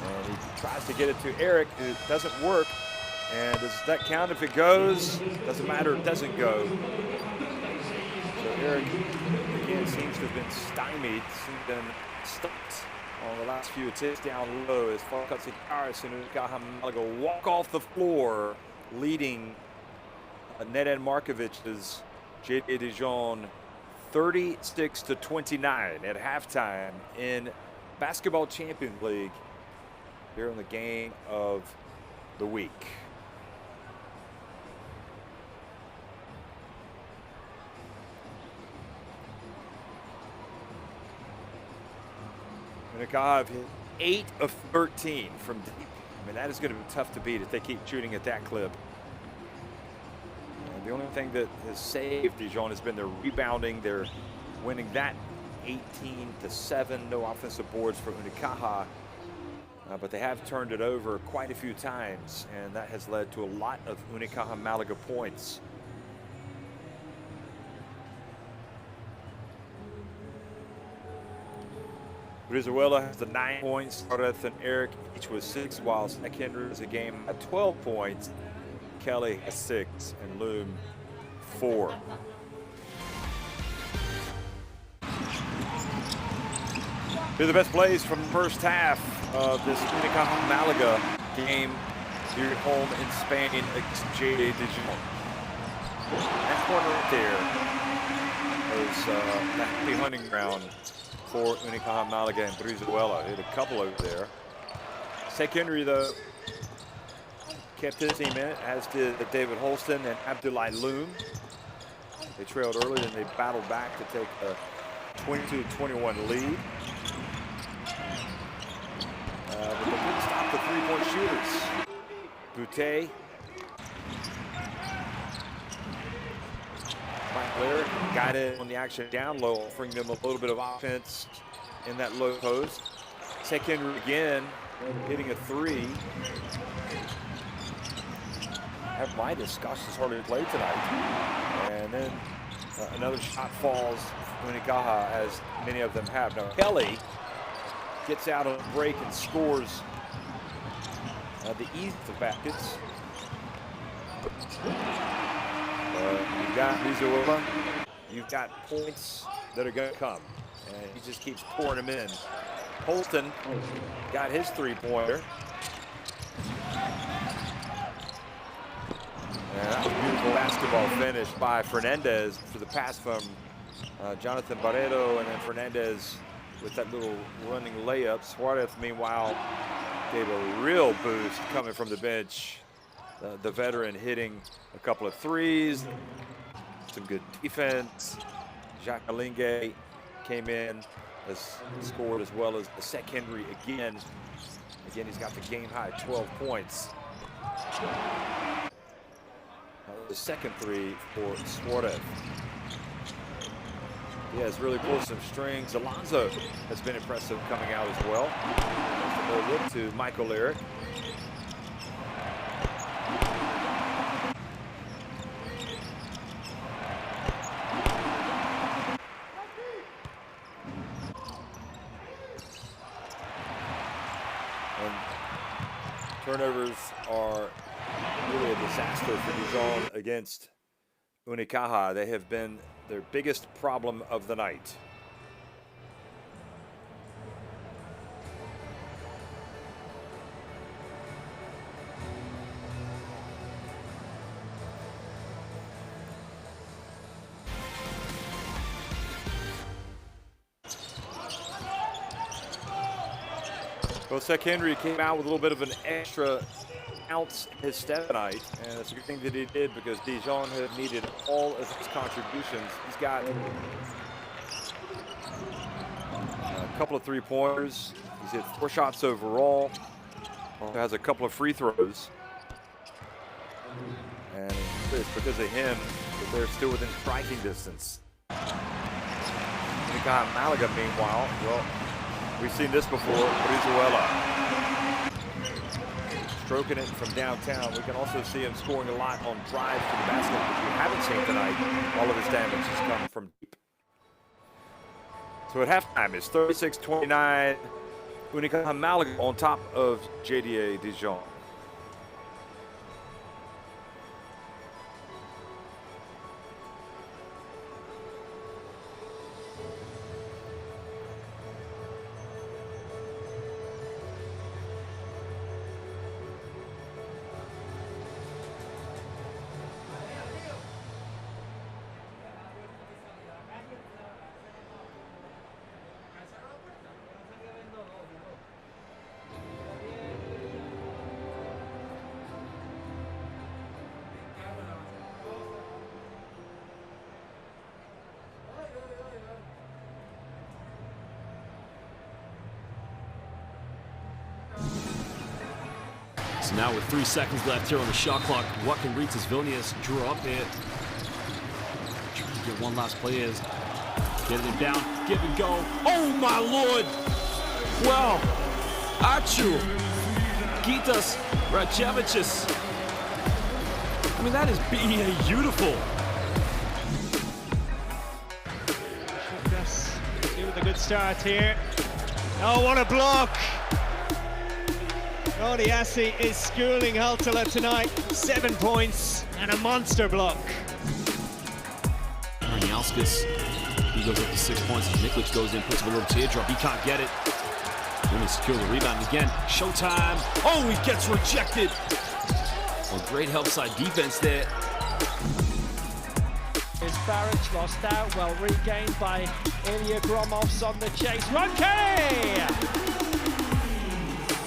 Speaker 1: And he tries to get it to Eric. It doesn't work. And does that count if it goes? Doesn't matter, it doesn't go. So Eric, again, seems to have been stymied, seems to have been stuck on the last few attempts down low as Farkas Harris and Unicaja Malaga walk off the floor, leading Nedad Markovic's JDA Dijon 36-29 at halftime in Basketball Champions League here in the game of the week. Unicaja have hit 8 of 13 from deep. I mean, that is going to be tough to beat if they keep shooting at that clip. And the only thing that has saved Dijon has been their rebounding. They're winning that 18-7. No offensive boards for Unicaja. But they have turned it over quite a few times, and that has led to a lot of Unicaja Malaga points. Brizuela has the 9 points. Suarez and Eric each with 6, while Zach Henry has a game at 12 points. Kelly has 6, and Loom 4. Here are the best plays from the first half of this Unicaja Malaga game here at home in Spain against JDA Dijon. That corner right there is the happy hunting ground for Unicaja Malaga and Brizuela. Hit a couple over there. Zach Henry, though, kept his team in it, as did David Holston and Abdoulaye Loom. They trailed early, and they battled back to take a 22-21 lead. But they couldn't stop the three-point shooters. Boutte, Mike Laird got in on the action down low, offering them a little bit of offense in that low post. Zach Henry again, hitting a 3. Have Midas, gosh, has hardly played tonight. And then another shot falls for Unicaja, as many of them have. Now Kelly gets out on a break and scores the east of baskets. You've got Brizuela, you've got points that are going to come, and he just keeps pouring them in. Holston got his 3-pointer. And that was a beautiful basketball finish by Fernandez for the pass from Jonathan Barreto, and then Fernandez with that little running layup. Suarez, meanwhile, gave a real boost coming from the bench. The veteran hitting a couple of threes, some good defense. Jacques Alingue came in, has scored, as well as Zach Henry again. Again, he's got the game-high 12 points. The second 3 for Suarez. He has really pulled some strings. Alonso has been impressive coming out as well. Over to Michael Eric. And turnovers are really a disaster for Dijon against Unicaja. They have been their biggest problem of the night. Well, Zach Henry came out with a little bit of an extra ounce in his step tonight, and it's a good thing that he did, because Dijon had needed all of his contributions. He's got a couple of 3-pointers. He's hit 4 shots overall. Also has a couple of free throws. And it's because of him that they're still within striking distance. Unicaja Malaga, meanwhile, well, we've seen this before. Brizuela stroking it from downtown. We can also see him scoring a lot on drives to the basket, which we haven't seen tonight. All of his damage has come from deep. So at halftime, it's 36-29. Unicaja Malaga on top of JDA Dijon.
Speaker 6: So now with 3 seconds left here on the shot clock, what can Ritas Vilnius draw up here? Trying to get one last play is getting him down, give and go. Oh my lord! Well, Achu, Gitas Rajevichus. I mean, that is beautiful.
Speaker 7: With a good start here. Oh, what a block! Odiasi is schooling Haltala tonight. 7 points and a monster block.
Speaker 6: Arniauskas, he goes up to 6 points. Nikolic goes in, puts up a little teardrop. He can't get it. Going to secure the rebound again. Showtime. Oh, he gets rejected. Well, great help side defense there.
Speaker 8: Is Barrett lost out, well regained by Ilya Gromov's on the chase. Ronke!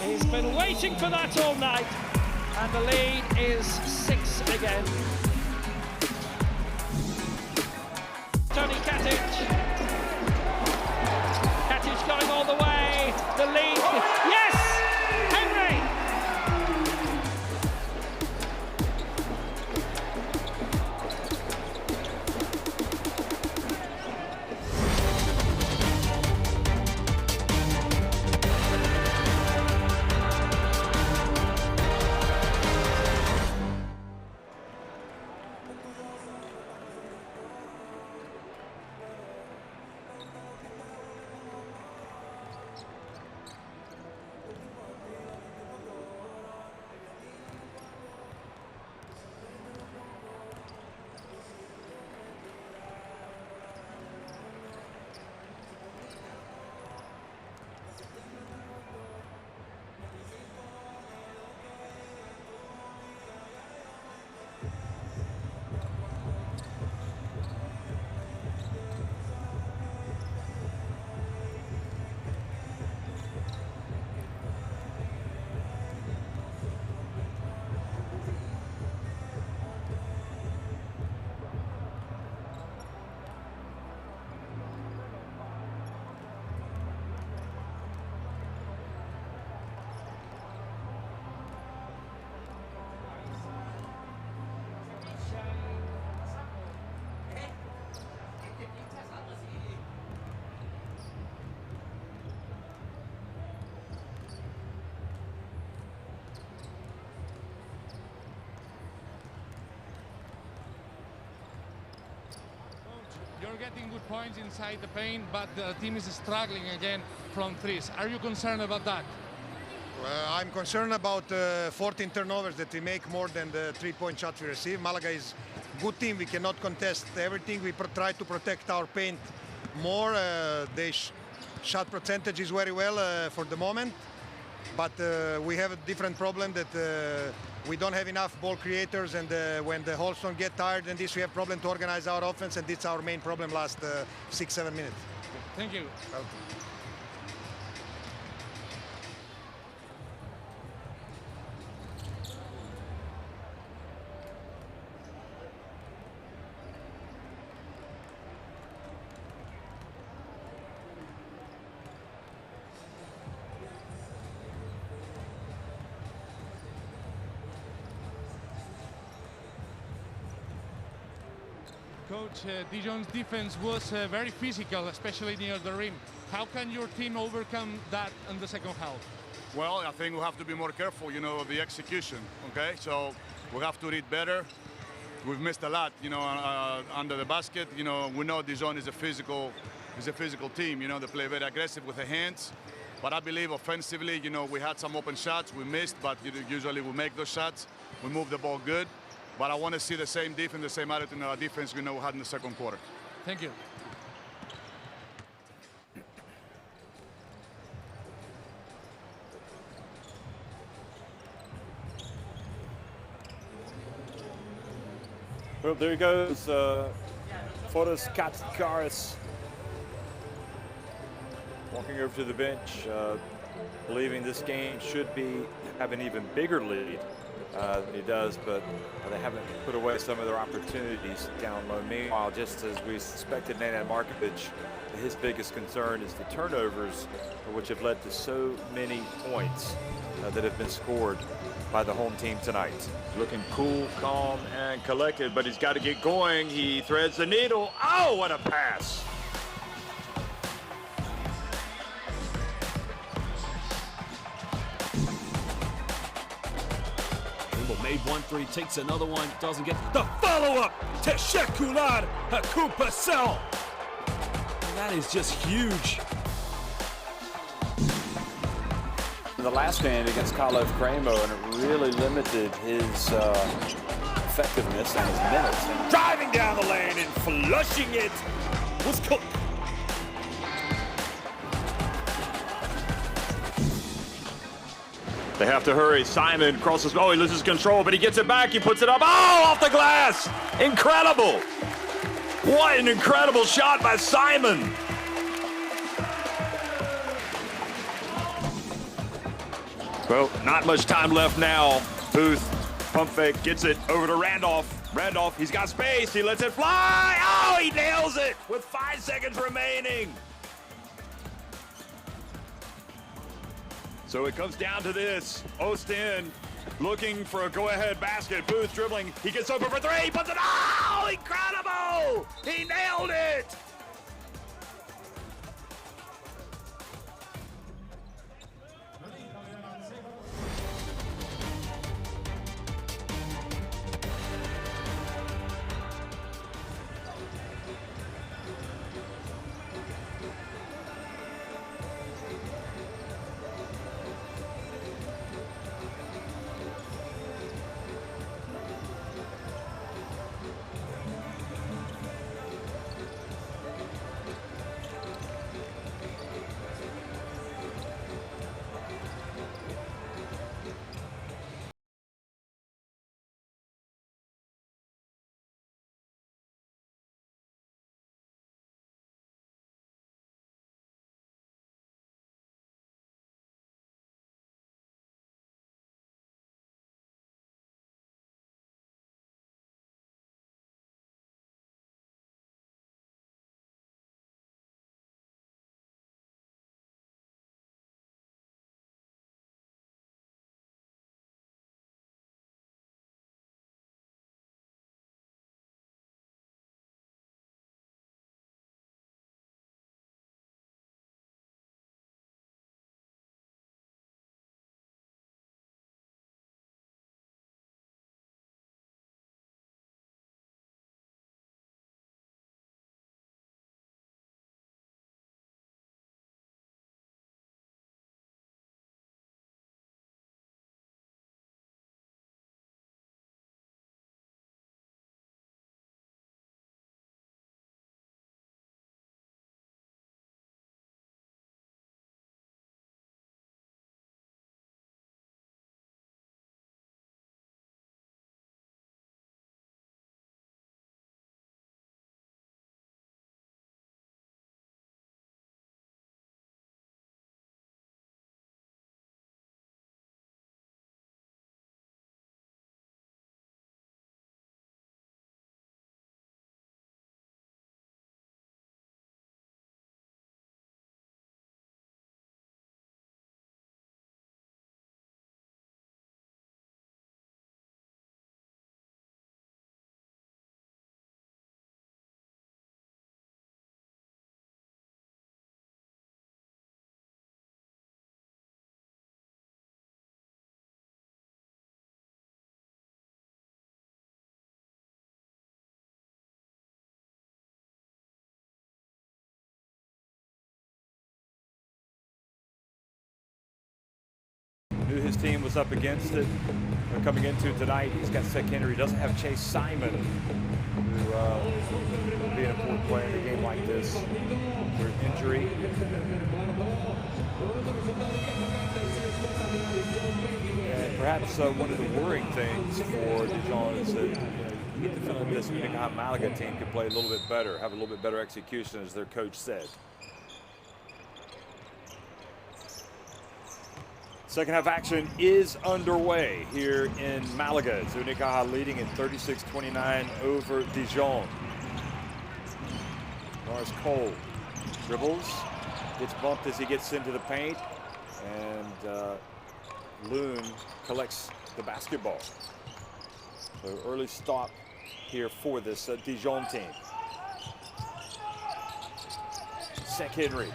Speaker 8: He's been waiting for that all night, and the lead is 6 again. Tony Katic. Katic going all the way. The lead. Yes! Henry!
Speaker 2: You're getting good points inside the paint, but the team is struggling again from threes. Are you concerned about that?
Speaker 3: I'm concerned about 14 turnovers that we make more than the 3-point shots we receive. Malaga is a good team. We cannot contest everything. We try to protect our paint more. They shot percentage is very well for the moment. But we have a different problem that we don't have enough ball creators, and when the Holston get tired and this, we have problem to organize our offense, and it's our main problem last 6-7 minutes.
Speaker 2: Thank you.
Speaker 3: Welcome.
Speaker 2: Coach, Dijon's defense was very physical, especially near the rim. How can your team overcome that in the second half?
Speaker 9: Well, I think we have to be more careful, of the execution, okay? So we have to read better. We've missed a lot, under the basket. We know Dijon is a physical team, they play very aggressive with the hands. But I believe offensively, we had some open shots, we missed, but usually we make those shots. We move the ball good. But I want to see the same defense, the same attitude in our defense we had in the second quarter.
Speaker 2: Thank you.
Speaker 1: Well, there he goes, Fotis Katsikaris walking over to the bench, believing this game should have an even bigger lead than he does, but they haven't put away some of their opportunities down low. Meanwhile, just as we suspected, Nenad Markovic, his biggest concern is the turnovers, which have led to so many points. that have been scored by the home team tonight. Looking cool, calm, and collected, but he's got to get going. He threads the needle. Oh, what a pass!
Speaker 6: Made 1-3, takes another one, doesn't get the follow-up. Teshekular Hakupasel. That is just huge.
Speaker 1: In the last game against Kalev Kramo, and it really limited his effectiveness and his minutes. And driving down the lane and flushing it was Cook. They have to hurry. Simon crosses. Oh, he loses control, but he gets it back. He puts it up. Oh, off the glass. Incredible. What an incredible shot by Simon. Well, not much time left now. Booth, pump fake, gets it over to Randolph. Randolph, he's got space. He lets it fly. Oh, he nails it with 5 seconds remaining. So it comes down to this. Ostin looking for a go-ahead basket. Booth dribbling. He gets open for 3. He puts it. Oh, incredible! He nailed it! Knew his team was up against it. Coming into tonight, he's got Sek Henry. Doesn't have Chase Simon, who will be an important player in a game like this. For injury. And perhaps one of the worrying things for Dijon is that you get the feeling this Unicaja Malaga team could play a little bit better, have a little bit better execution, as their coach said. Second half action is underway here in Malaga. Unicaja leading at 36-29 over Dijon. Norris Cole dribbles, gets bumped as he gets into the paint, and Loon collects the basketball. So early stop here for this Dijon team. Sek Henry.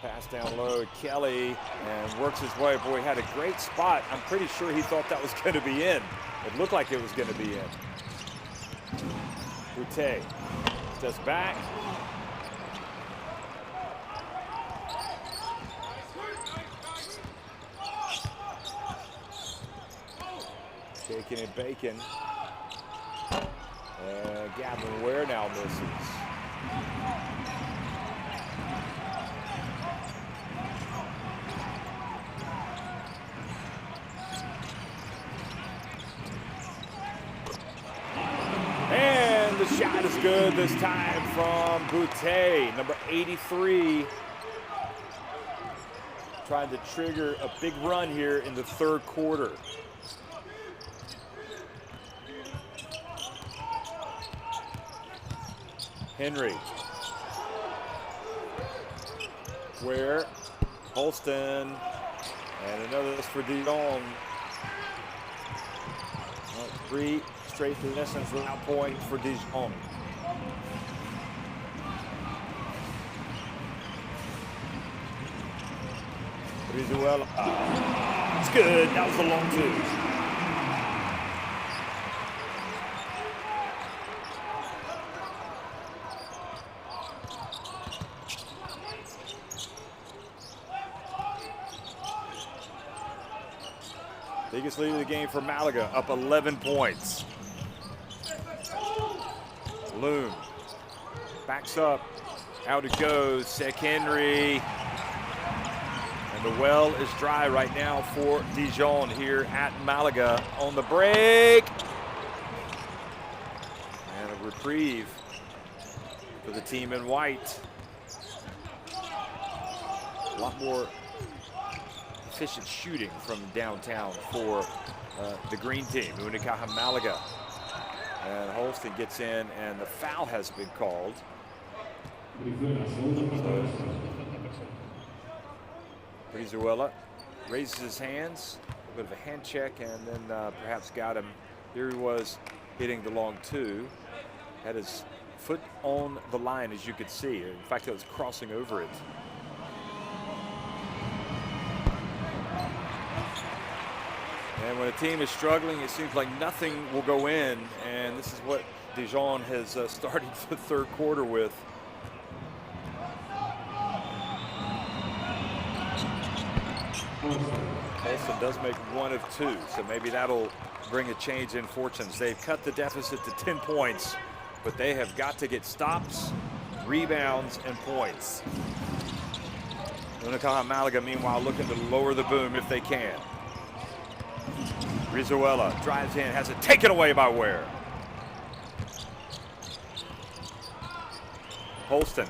Speaker 1: Pass down low, Kelly, and works his way. Boy, he had a great spot. I'm pretty sure he thought that was going to be in. It looked like it was going to be in. Boutte steps back. Shaking and baking. Gavin Ware now misses. The shot is good this time from Boutte, number 83. Trying to trigger a big run here in the third quarter. Henry. Ware, Holston, and another for Dijon. Three straight possessions without point for Dijon. Brizuela. It's good. That was a long two. Biggest lead of the game for Malaga, up 11 points. Loon backs up, out it goes, Sek Henry. And the well is dry right now for Dijon here at Malaga on the break. And a reprieve for the team in white. A lot more efficient shooting from downtown for the green team, Unicaja Malaga. And Holston gets in, and the foul has been called. Brizuela raises his hands, a bit of a hand check, and then perhaps got him. Here he was hitting the long two. Had his foot on the line, as you could see. In fact, it was crossing over it. And when a team is struggling, it seems like nothing will go in, and this is what Dijon has started the third quarter with. Olsen does make one of two, so maybe that'll bring a change in fortunes. They've cut the deficit to 10 points, but they have got to get stops, rebounds, and points. Unicaja Malaga, meanwhile, looking to lower the boom if they can. Brizuela drives in, has it taken away by Ware. Holston,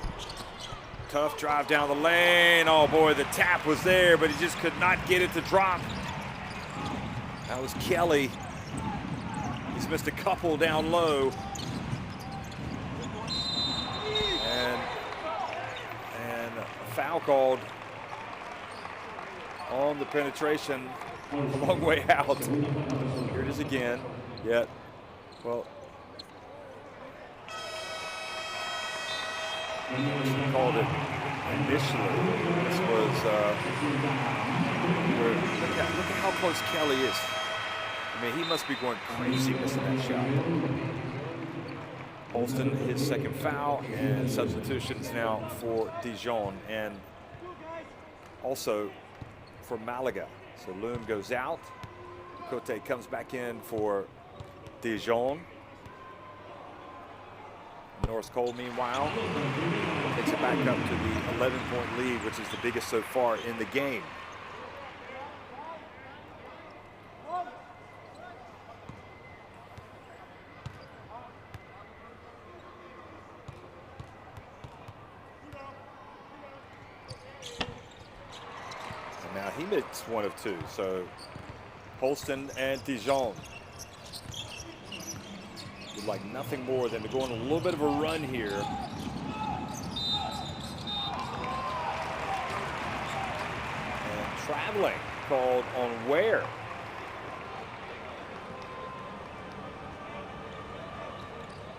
Speaker 1: tough drive down the lane. Oh boy, the tap was there, but he just could not get it to drop. That was Kelly. He's missed a couple down low. And a foul called on the penetration. A long way out. Here it is again. Yet, well, called it initially. This was look at how close Kelly is. I mean, he must be going crazy missing that shot. Holston, his second foul, and substitutions now for Dijon and also for Malaga. So Loon goes out. Cote comes back in for Dijon. Norris Cole, meanwhile, takes it back up to the 11-point lead, which is the biggest so far in the game. Now he makes one of two, so Holston and Dijon would like nothing more than to go on a little bit of a run here traveling called on where?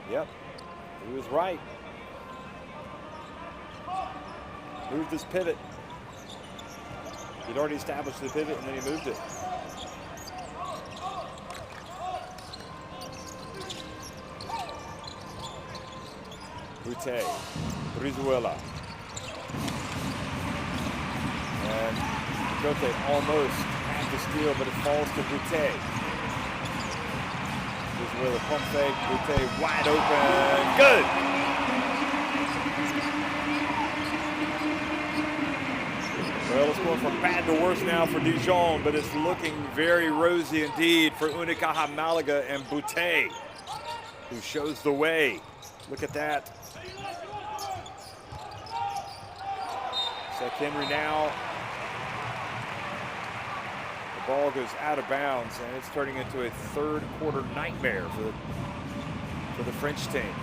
Speaker 1: Yep, he was right. Moved his pivot. He'd already established the pivot and then he moved it. Boutte, Brizuela. And Cote almost had the steal, but it falls to Boutte. Brizuela pump fake, Boutte wide open, good! Well, it's going from bad to worse now for Dijon, but it's looking very rosy indeed for Unicaja Malaga and Boutte, who shows the way. Look at that. Seth Henry now. The ball goes out of bounds, and it's turning into a third quarter nightmare for the French team.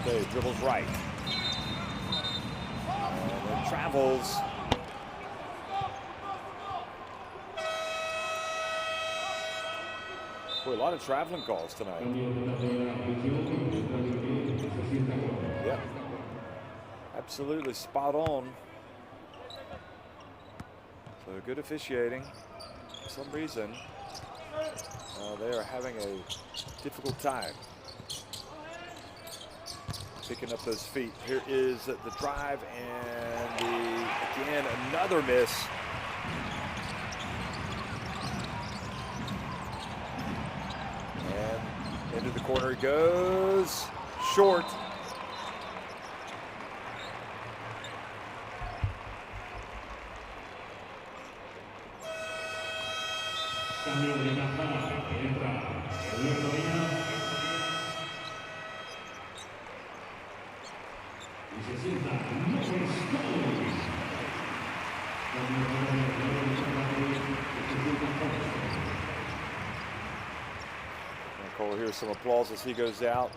Speaker 1: Okay, dribbles right. And it travels. Boy, a lot of traveling calls tonight. Yeah, absolutely spot on. So good officiating. For some reason, they are having a difficult time picking up those feet. Here is the drive and again, another miss. And into the corner he goes, short. Cole hears some applause as he goes out.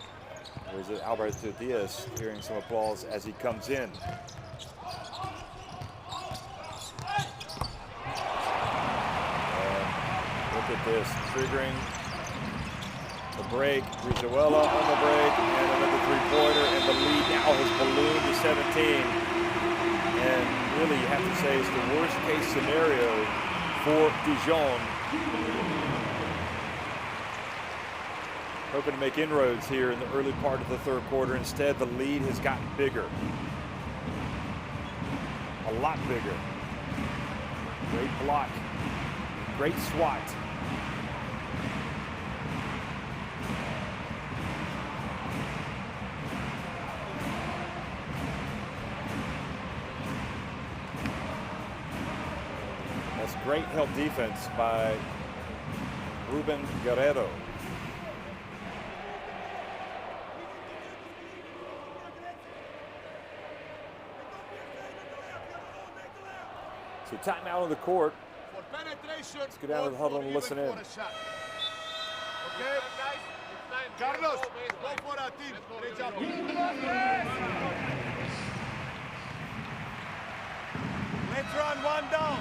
Speaker 1: Or is it Alberto Diaz hearing some applause as he comes in? And look at this, triggering the break. Brizuela on the break, and another three-pointer, and the lead now has ballooned to 17. And really, you have to say it's the worst-case scenario for Dijon. Hoping to make inroads here in the early part of the third quarter. Instead, the lead has gotten bigger. A lot bigger. Great block. Great swat. That's great help defense by Ruben Guerrero. So timeout on the court. Let's go down to the huddle and listen in.
Speaker 9: Okay? Carlos, go for a team. Great job.
Speaker 5: Let's run one down.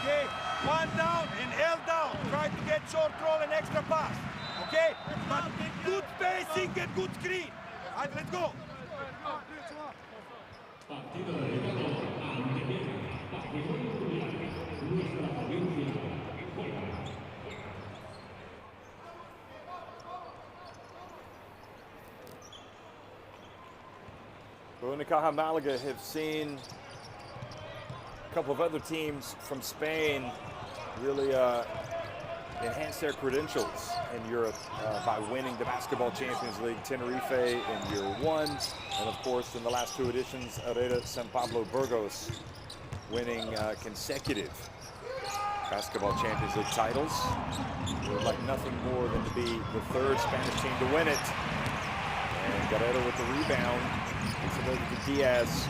Speaker 5: Okay? One down and held down. Try to get short roll and extra pass. Okay? But good spacing and good screen. All right, let's go.
Speaker 1: Unicaja Malaga have seen a couple of other teams from Spain really enhance their credentials in Europe by winning the Basketball Champions League, Tenerife in year one, and of course in the last two editions, Herrera San Pablo Burgos winning consecutive Basketball Champions League titles. They would like nothing more than to be the third Spanish team to win it. And Guerrero with the rebound. It's over to Diaz.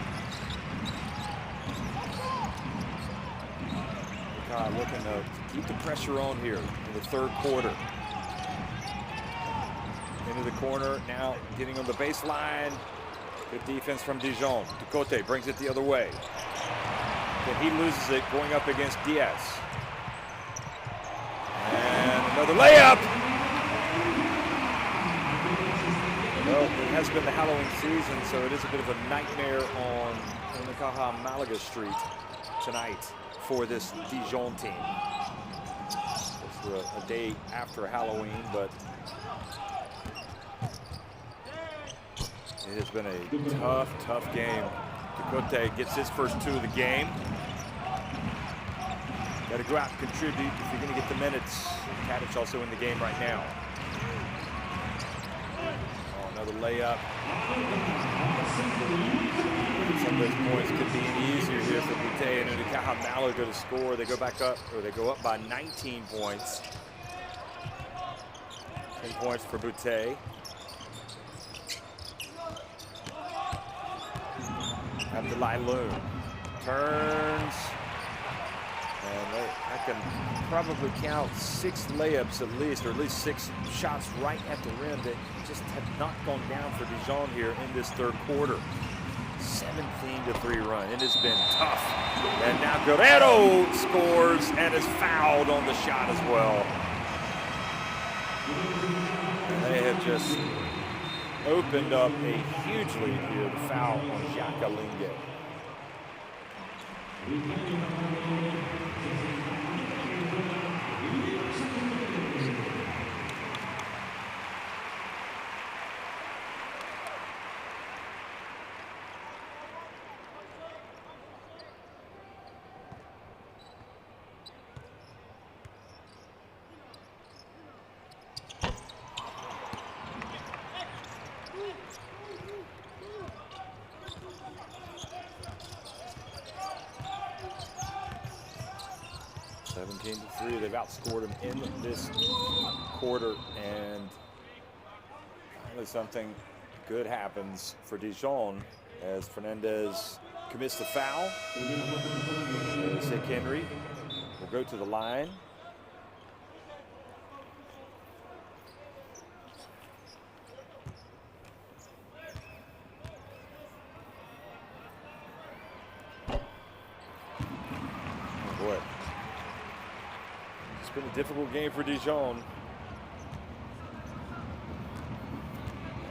Speaker 1: Looking to keep the pressure on here in the third quarter. into the corner, now getting on the baseline. Good defense from Dijon. Ducote brings it the other way. Then he loses it going up against Diaz. And another layup. Well, it has been the Halloween season, so it is a bit of a nightmare on Unicaja Malaga Street tonight for this Dijon team. It's a day after Halloween, but it has been a tough game. Ducote gets his first 2 of the game. Got to go out and contribute if you're going to get the minutes. Katic also in the game right now. Oh, another layup. Some of those points could be any easier here for Boutte and Unicaja Malaga to score. They go back up, or they go up by 19 points. 10 points for Boutte. Abdoulaye Loon turns, and I can probably count 6 layups at least, or at least 6 shots right at the rim that just have not gone down for Dijon here in this third quarter. 17-3 run. It has been tough. And now Guerrero scores and is fouled on the shot as well. And they have just opened up a huge lead here. The foul on Xhaka Lingué. They've outscored them in this quarter, and finally something good happens for Dijon as Fernandez commits the foul. Sick Henry will go to the line. Been a difficult game for Dijon.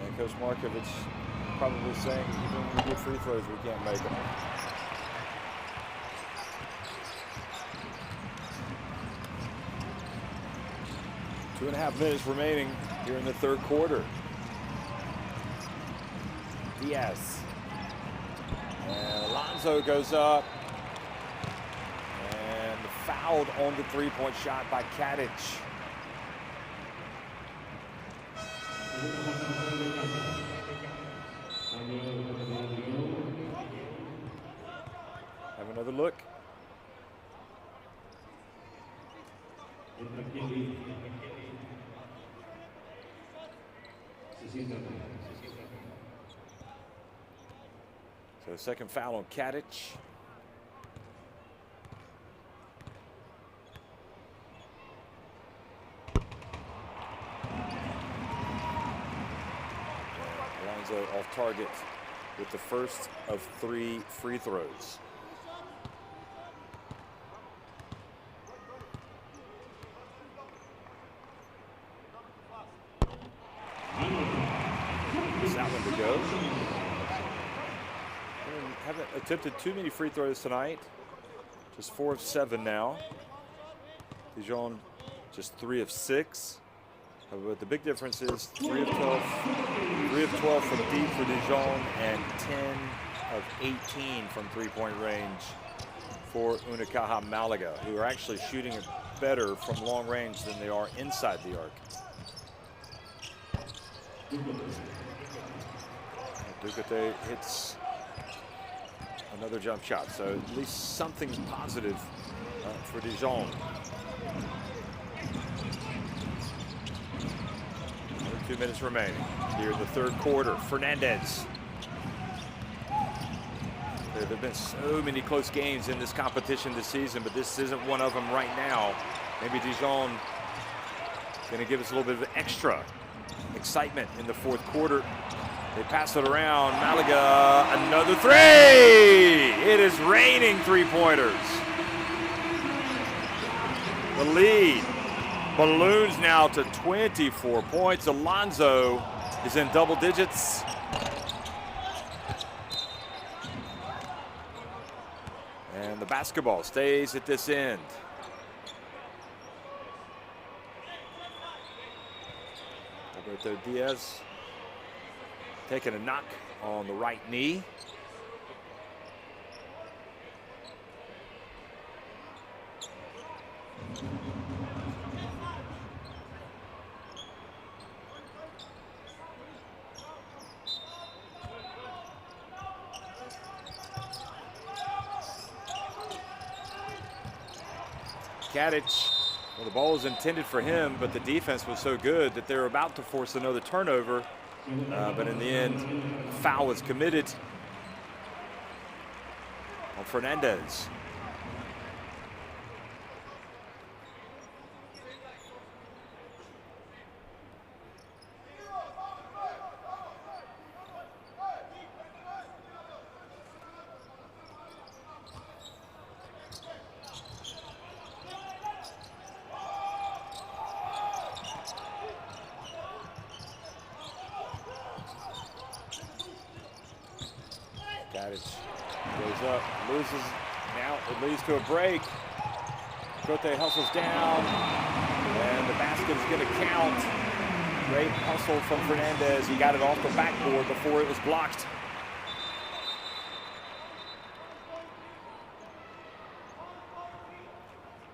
Speaker 1: And Coach Markovic probably saying, even when we get free throws, we can't make them. Two and a half minutes remaining here in the third quarter. Diaz. And Alonso goes up. Fouled on the three-point shot by Katic. Have another look. So second foul on Katic. Off target with the first of 3 free throws. Is that one to go? Haven't attempted too many free throws tonight. Just 4 of 7 now. Dijon just 3 of 6. But the big difference is 3 of 12 from deep for Dijon and 10 of 18 from three-point range for Unicaja Malaga, who are actually shooting it better from long range than they are inside the arc. Ducote hits another jump shot, so at least something positive for Dijon. 2 minutes remaining here in the third quarter. Fernandez. There have been so many close games in this competition this season, but this isn't one of them right now. Maybe Dijon going to give us a little bit of extra excitement in the fourth quarter. They pass it around. Malaga, another three! It is raining three-pointers. The lead balloons now to 24 points. Alonso is in double digits. And the basketball stays at this end. Roberto Diaz taking a knock on the right knee. Kadich, well, the ball was intended for him, but the defense was so good that they were about to force another turnover. But in the end, foul was committed on Fernandez. Kadich goes up, loses, now it leads to a break. Cote hustles down, and the basket is going to count. Great hustle from Fernandez. He got it off the backboard before it was blocked.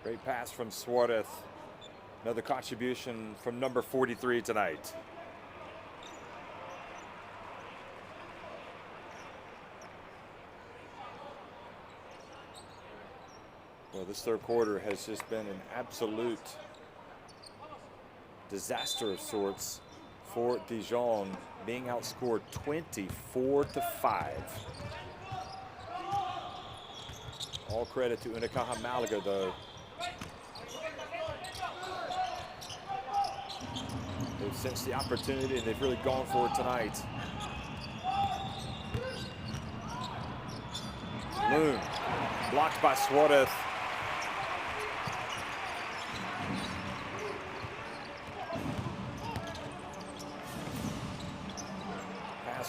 Speaker 1: Great pass from Suarez. Another contribution from number 43 tonight. Well, this third quarter has just been an absolute disaster of sorts for Dijon, being outscored 24-5. All credit to Unicaja Malaga, though. They've sensed the opportunity and they've really gone for it tonight. Loon, blocked by Suarez.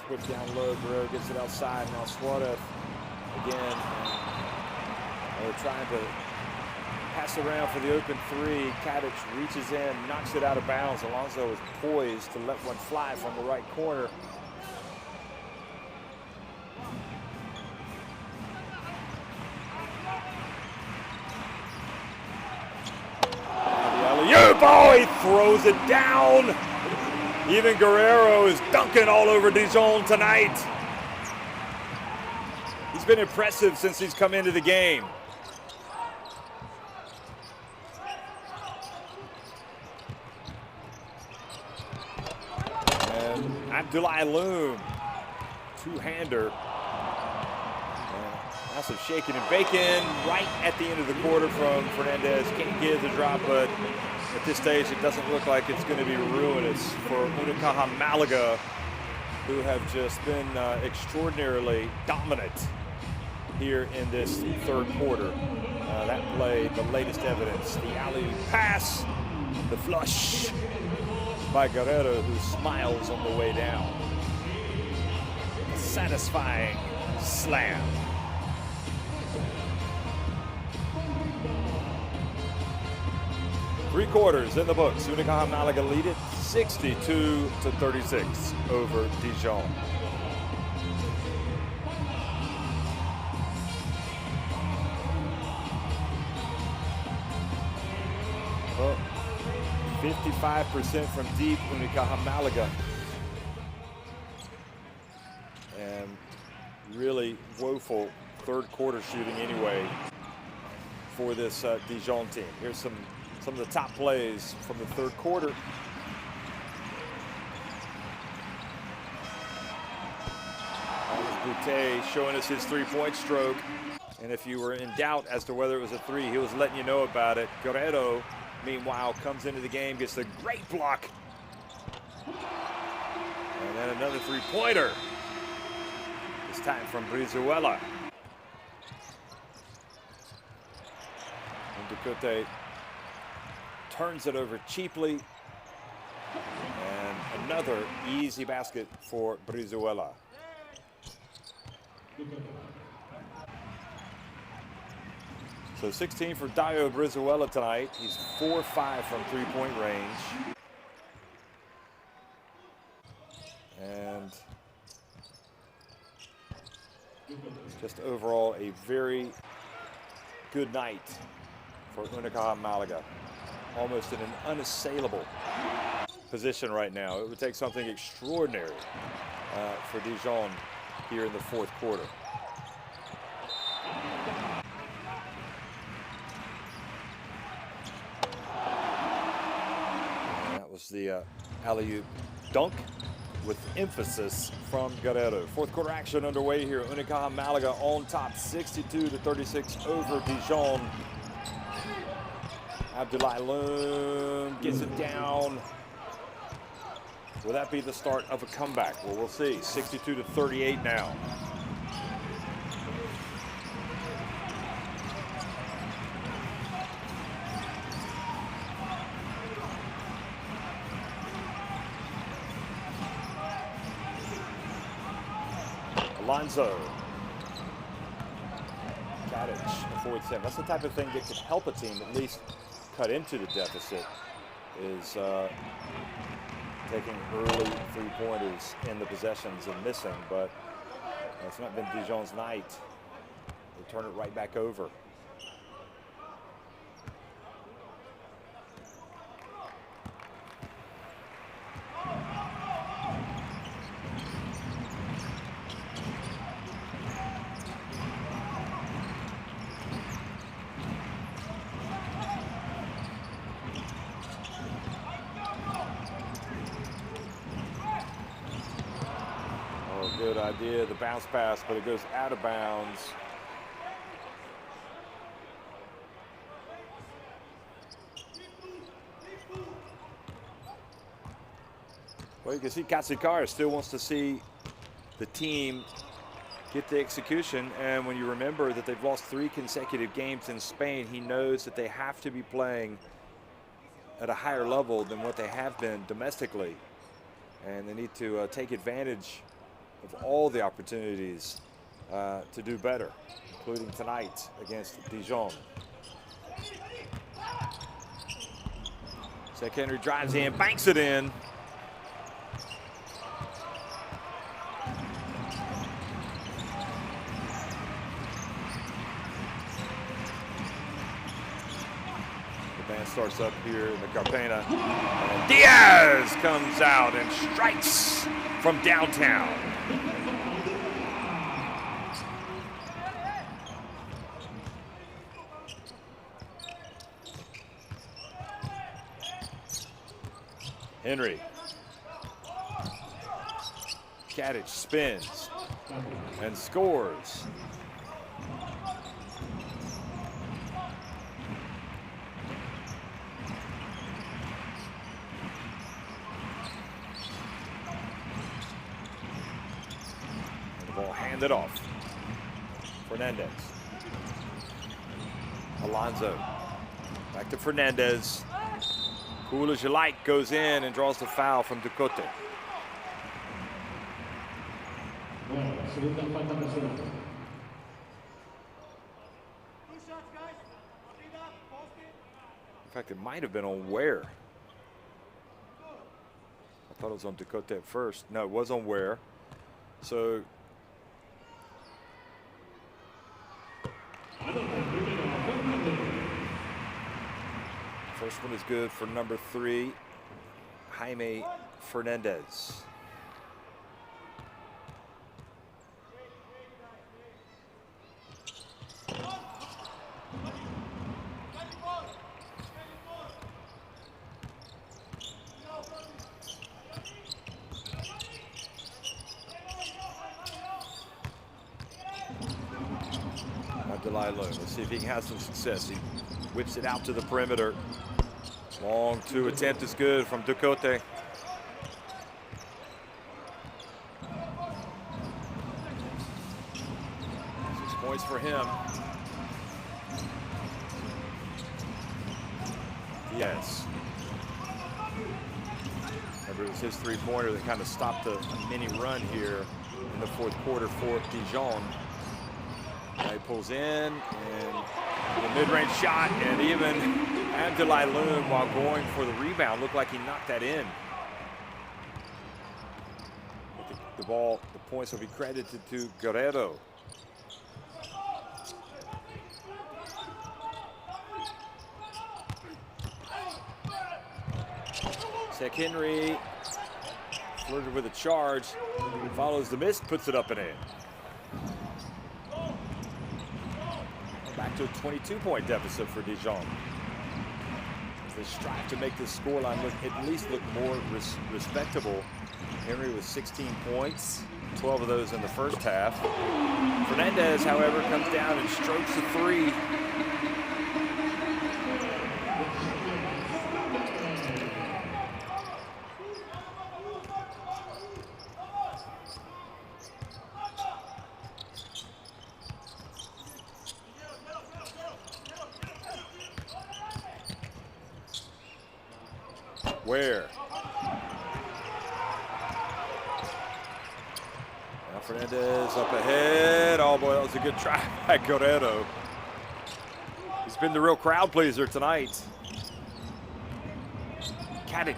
Speaker 1: Puts down low, Guerrero gets it outside. Now Suarez again. They're trying to pass around for the open three. Kadich reaches in, knocks it out of bounds. Alonso is poised to let one fly from the right corner. The alley-oop, oh, he throws it down. Even Guerrero is dunking all over Dijon tonight. He's been impressive since he's come into the game. And Abdoulaye Loom, two-hander. That's some shaking and baking right at the end of the quarter from Fernandez. Can't get the drop, but at this stage, it doesn't look like it's going to be ruinous for Unicaja Malaga, who have just been extraordinarily dominant here in this third quarter. That play, the latest evidence. The alley pass, the flush by Guerrero, who smiles on the way down. A satisfying slam. Three quarters in the books. Unicaja Malaga lead it 62-36 over Dijon. Well, 55% from deep, Unicaja Malaga. And really woeful third quarter shooting anyway for this Dijon team. Here's some of the top plays from the third quarter. Boutte showing us his three-point stroke. And if you were in doubt as to whether it was a three, he was letting you know about it. Guerrero, meanwhile, comes into the game, gets a great block And then another three-pointer. This time from Brizuela. And Ducote turns it over cheaply. And another easy basket for Brizuela. So 16 for Dayo Brizuela tonight. He's 4-5 from three-point range. And just overall a very good night for Unicaja Malaga. Almost in an unassailable position right now. It would take something extraordinary for Dijon here in the fourth quarter. And that was the alley-oop dunk with emphasis from Guerrero. Fourth quarter action underway here. Unicaja Malaga on top, 62-36 over Dijon. Abdoulaye Loom gets it down. Will that be the start of a comeback? Well, we'll see. 62-38 now. Alonso. Gatic, the forward set. That's the type of thing that could help a team at least cut into the deficit, is taking early three-pointers in the possessions and missing, but it's not been Dijon's night. They turn it right back over. Good idea, the bounce pass, but it goes out of bounds. Well, you can see Katsikara still wants to see the team get the execution, and when you remember that they've lost 3 consecutive games in Spain, he knows that they have to be playing at a higher level than what they have been domestically, and they need to take advantage of all the opportunities to do better, including tonight against Dijon. Zach Henry drives in, banks it in. The band starts up here in the Carpena. And Diaz comes out and strikes from downtown. Henry. Gatic spins and scores. And the ball handed off. Fernandez. Alonso. Back to Fernandez. Cool as you like, goes in and draws the foul from Ducote. In fact, it might have been on Ware. I thought it was on Ducote at first. No, it was on Ware. So first one is good for number 3, Jaime Fernandez. Abdoulaye Loom. Let's see if he can have some success. He whips it out to the perimeter. Long 2 attempt is good from Ducote. points for him. Yes. Remember, it was his three-pointer that kind of stopped a mini run here in the fourth quarter for Dijon. Now he pulls in, and the mid-range shot, and even Abdoulaye Loum, while going for the rebound, looked like he knocked that in. The ball, the points will be credited to Guerrero. Sek Henry flirted with a charge, follows the miss, puts it up and in. Back to a 22-point deficit for Dijon. They strive to make this scoreline look at least more respectable. Henry with 16 points, 12 of those in the first half. Fernandez, however, comes down and strokes the three. Where? Now Fernandez up ahead. Oh boy, that was a good try by Guerrero. He's been the real crowd pleaser tonight. Katic.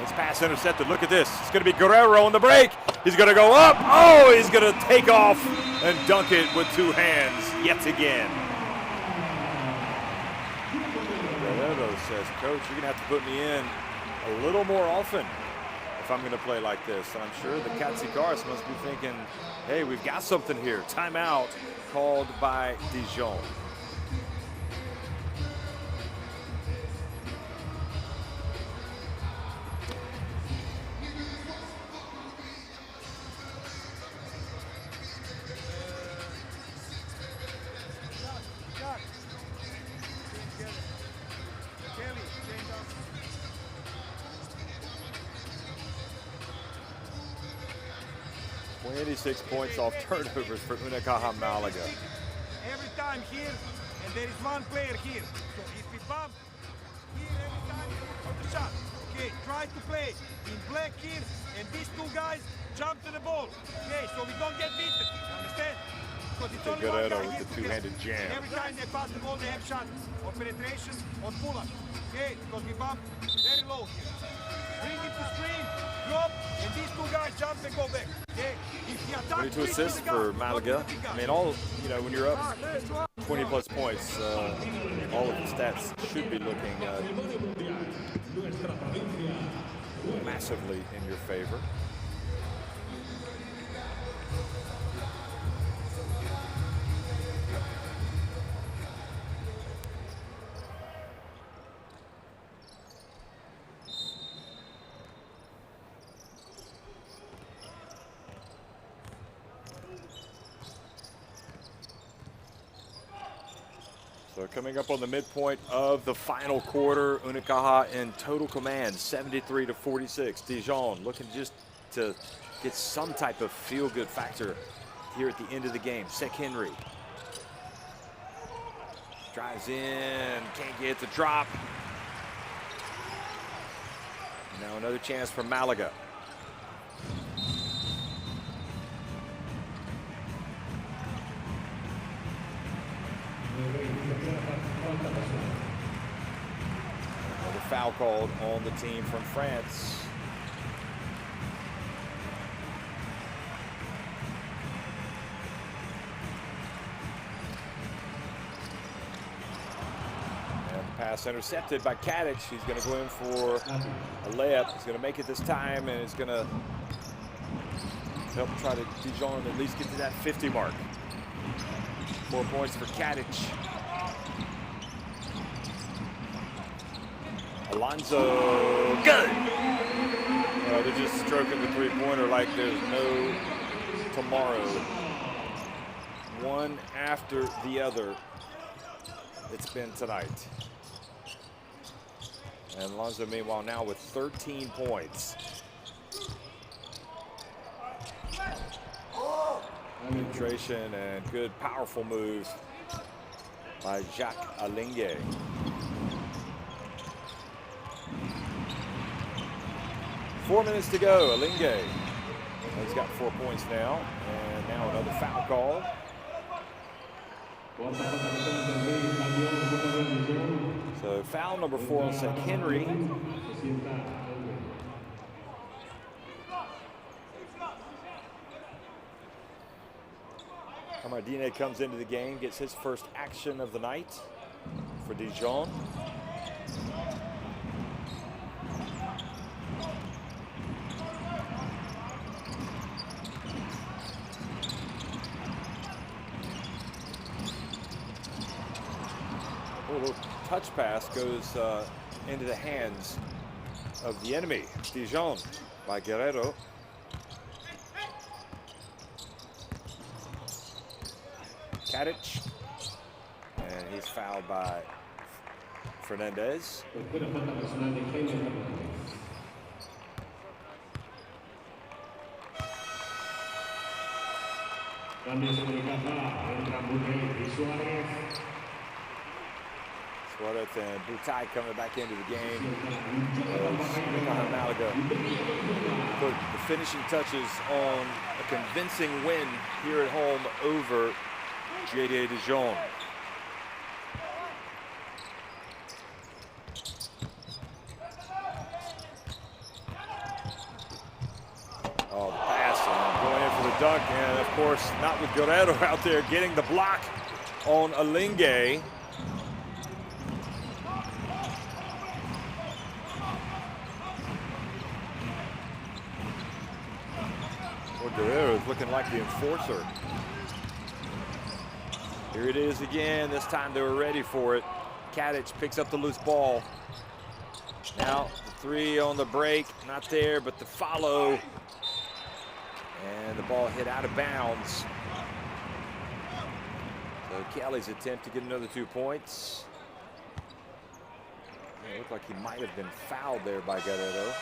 Speaker 1: This pass intercepted. Look at this. It's going to be Guerrero on the break. He's going to go up. Oh, he's going to take off and dunk it with two hands yet again. Says, Coach, you're going to have to put me in a little more often if I'm going to play like this. And I'm sure the Katsikaris must be thinking, hey, we've got something here. Timeout called by Dijon. Points off turnovers for Unicaja Malaga.
Speaker 5: Every time here, and there is one player here. So if we bump here every time on the shot, okay, try to play in black here, and these two guys jump to the ball. Okay, so we don't get beaten. Understand? Because it's only one guy here
Speaker 1: with the two-handed jam.
Speaker 5: Every time they pass the ball, they have shot or penetration or pull-up. Okay, because we bump very low here. Bring it to screen, drop, and these two guys jump and go back. Okay?
Speaker 1: 22 assists for Malaga. I mean, when you're up 20 plus points, all of the stats should be looking massively in your favor. So coming up on the midpoint of the final quarter, Unicaja in total command, 73-46. Dijon looking just to get some type of feel-good factor here at the end of the game. Sek Henry drives in, can't get the drop. Now another chance for Malaga. Another foul called on the team from France. And the pass intercepted by Katic. He's going to go in for a layup. He's going to make it this time, and it's going to help try to Dijon at least get to that 50 mark. 4 points for Katic. Alonso, good! They're just stroking the three-pointer like there's no tomorrow. One after the other, it's been tonight. And Alonso, meanwhile, now with 13 points. Penetration and good, powerful move by Jacques Alingue. Four minutes to go. Alingue. He's got 4 points now. And now another foul call. So foul number 4 on St. Henry. Amardine comes into the game, gets his first action of the night for Dijon. A little touch pass goes into the hands of the enemy, Dijon, by Guerrero. Katic, and he's fouled by Fernandez. Suarez and Boutai coming back into the game. Unicaja Malaga put the finishing touches on a convincing win here at home over JDA Dijon. Oh, the pass and going in for the dunk, and of course not with Guerrero out there getting the block on Alingue. Well, Guerrero is looking like the enforcer. Here it is again. This time they were ready for it. Katic picks up the loose ball. Now the three on the break, not there, but the follow. And the ball hit out of bounds. So Kelly's attempt to get another 2 points. It looked like he might have been fouled there by Guerrero.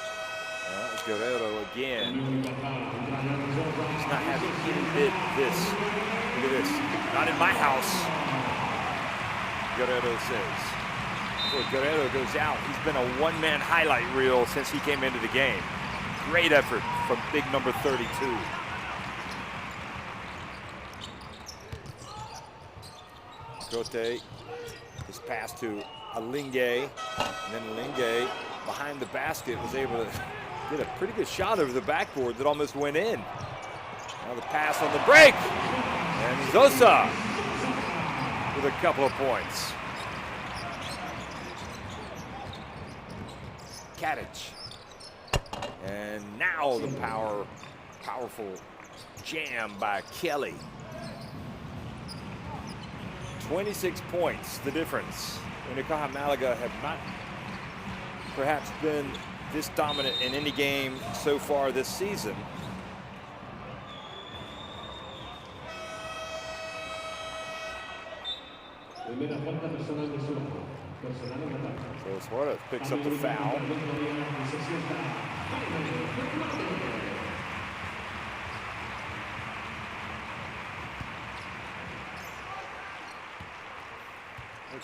Speaker 1: That was Guerrero again. He's not having any bit of this. Look at this. Not in my house, Guerrero says. Before Guerrero goes out, he's been a one-man highlight reel since he came into the game. Great effort from big number 32. Cote, his pass to Alingue, and then Alingue behind the basket was able to get a pretty good shot over the backboard that almost went in. Now the pass on the break, and Zosa with a couple of points. Katic, and now the powerful jam by Kelly. 26 points, the difference. Unicaja Malaga have not perhaps been this dominant in any game so far this season. So Suarez picks up the foul.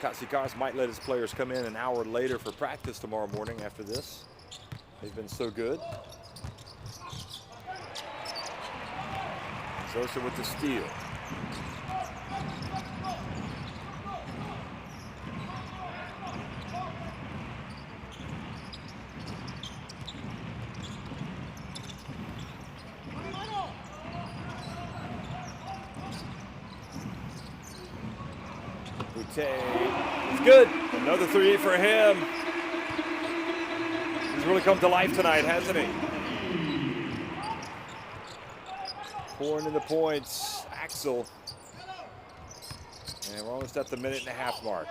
Speaker 1: Katsikas might let his players come in an hour later for practice tomorrow morning after this. They've been so good. Zosa with the steal. It's good. Another three for him. He's really come to life tonight, hasn't he? Pouring in the points. Axel. And we're almost at the minute-and-a-half mark.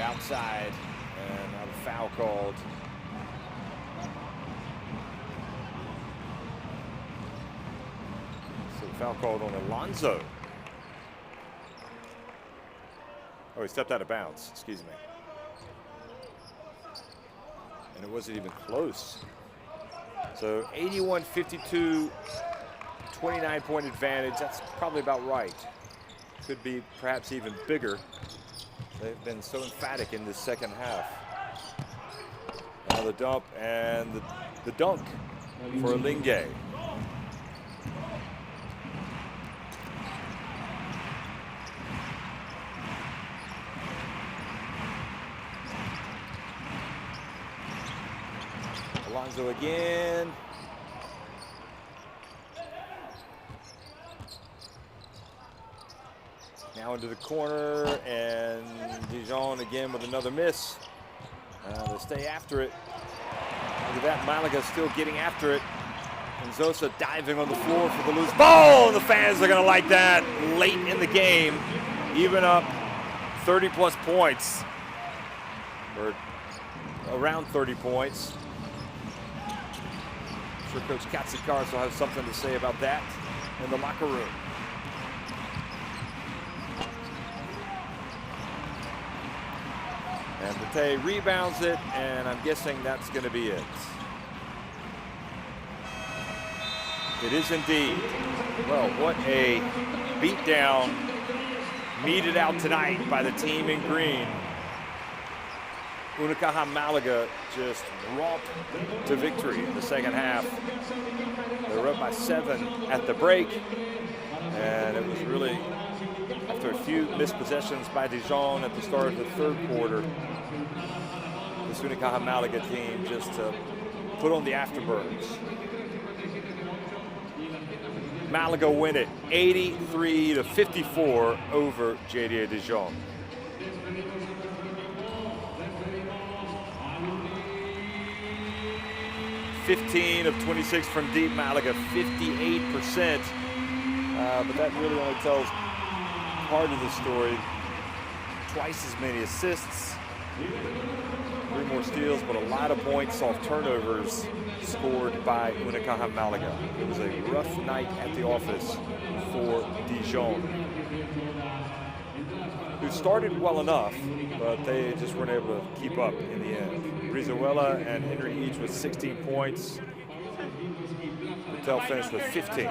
Speaker 1: Outside, and now the foul called Foul called on Alonso. Oh, he stepped out of bounds, excuse me. And it wasn't even close. So 81-52, 29-point advantage. That's probably about right. Could be perhaps even bigger. They've been so emphatic in this second half. Now the dump and the dunk for Linge. Alonso again. Now into the corner, and Dijon again with another miss. They stay after it. Look at that, Malaga still getting after it. And Zosa diving on the floor for the loose ball. And the fans are going to like that late in the game. Even up 30-plus points, or around 30 points. I'm sure Coach Katsikaris will have something to say about that in the locker room. And Bate rebounds it, and I'm guessing that's going to be it. It is indeed. Well, what a beatdown meted out tonight by the team in green. Unicaja Malaga just romped to victory in the second half. They were up by 7 at the break, and it was really after a few missed possessions by Dijon at the start of the third quarter. This Unicaja Malaga team just put on the afterburners. Malaga win it 83-54 over JDA Dijon. (15 of 26 from deep). Malaga 58%, but that really only tells part of the story. Twice as many assists, 3 more steals, but a lot of points off turnovers scored by Unicaja Malaga. It was a rough night at the office for Dijon, who started well enough, but they just weren't able to keep up in the end. Brizuela and Henry each with 16 points. Patel finished with 15.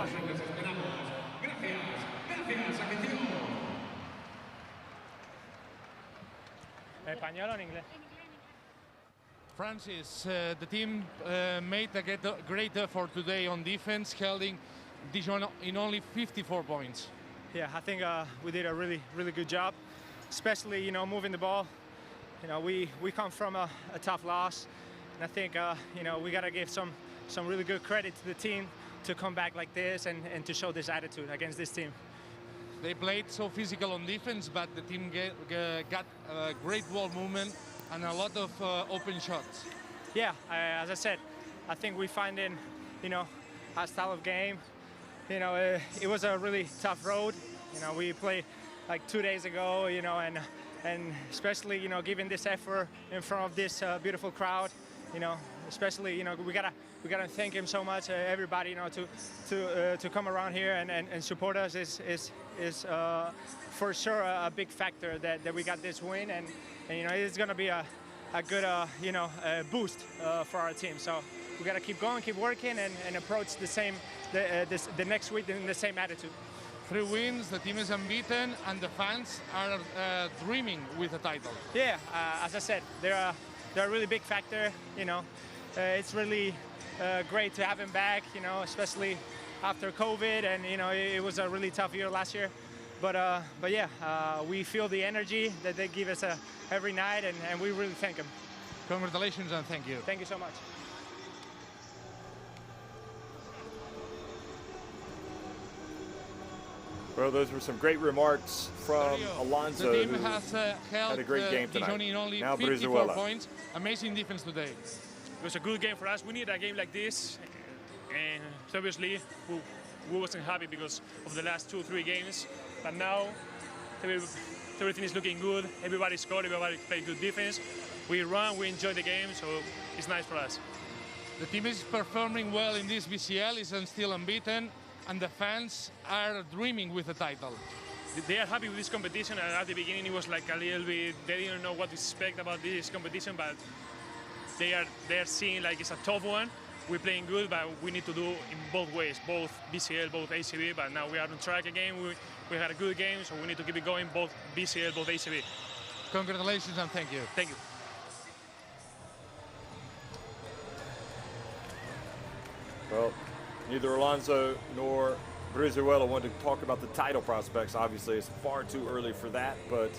Speaker 10: ¿Español o en inglés?
Speaker 2: Francis, the team made a great effort today on defense, holding Dijon in only 54 points.
Speaker 10: Yeah, I think we did a really good job, especially, you know, moving the ball. You know, we come from a tough loss, and I think, you know, we got to give some really good credit to the team to come back like this and to show this attitude against this team.
Speaker 2: They played so physical on defense, but the team got great ball movement and a lot of open shots.
Speaker 10: Yeah, as I said, I think we finding, you know, our style of game. You know, it was a really tough road. You know, we played like 2 days ago, you know, and especially, you know, giving this effort in front of this beautiful crowd, you know, especially, you know, we gotta thank him so much, everybody, you know, to come around here and support us is for sure a big factor that we got this win, and you know, it's gonna be a good you know, boost for our team. So we gotta keep going, keep working, and approach the next week in the same attitude.
Speaker 2: 3 wins, the team is unbeaten, and the fans are dreaming with a title.
Speaker 10: Yeah, as I said, they're a really big factor. You know, it's really great to have him back. You know, especially after COVID, and you know, it was a really tough year last year. But yeah, we feel the energy that they give us every night, and we really thank them.
Speaker 2: Congratulations and thank you.
Speaker 10: Thank you so much.
Speaker 1: Well, those were some great remarks from Alonso,
Speaker 2: the team
Speaker 1: who
Speaker 2: has
Speaker 1: had a great game tonight.
Speaker 2: Dijon in only
Speaker 1: Now
Speaker 2: 54
Speaker 1: Brizuela.
Speaker 2: points. Amazing defense today.
Speaker 11: It was a good game for us. We need a game like this, and obviously we wasn't happy because of the last 2-3 games. But now everything is looking good. Everybody scored. Everybody played good defense. We run. We enjoy the game. So it's nice for us.
Speaker 2: The team is performing well in this BCL. It's still unbeaten. and the fans are dreaming with the title.
Speaker 11: They are happy with this competition, and at the beginning it was like a little bit, they didn't know what to expect about this competition, but they are seeing like it's a tough one. We're playing good, but we need to do in both ways, both BCL, both ACB, but now we are on track again. We had a good game, so we need to keep it going, both BCL, both ACB.
Speaker 2: Congratulations and thank you.
Speaker 11: Thank you.
Speaker 1: Well, neither Alonso nor Brizuela wanted to talk about the title prospects. Obviously, it's far too early for that, but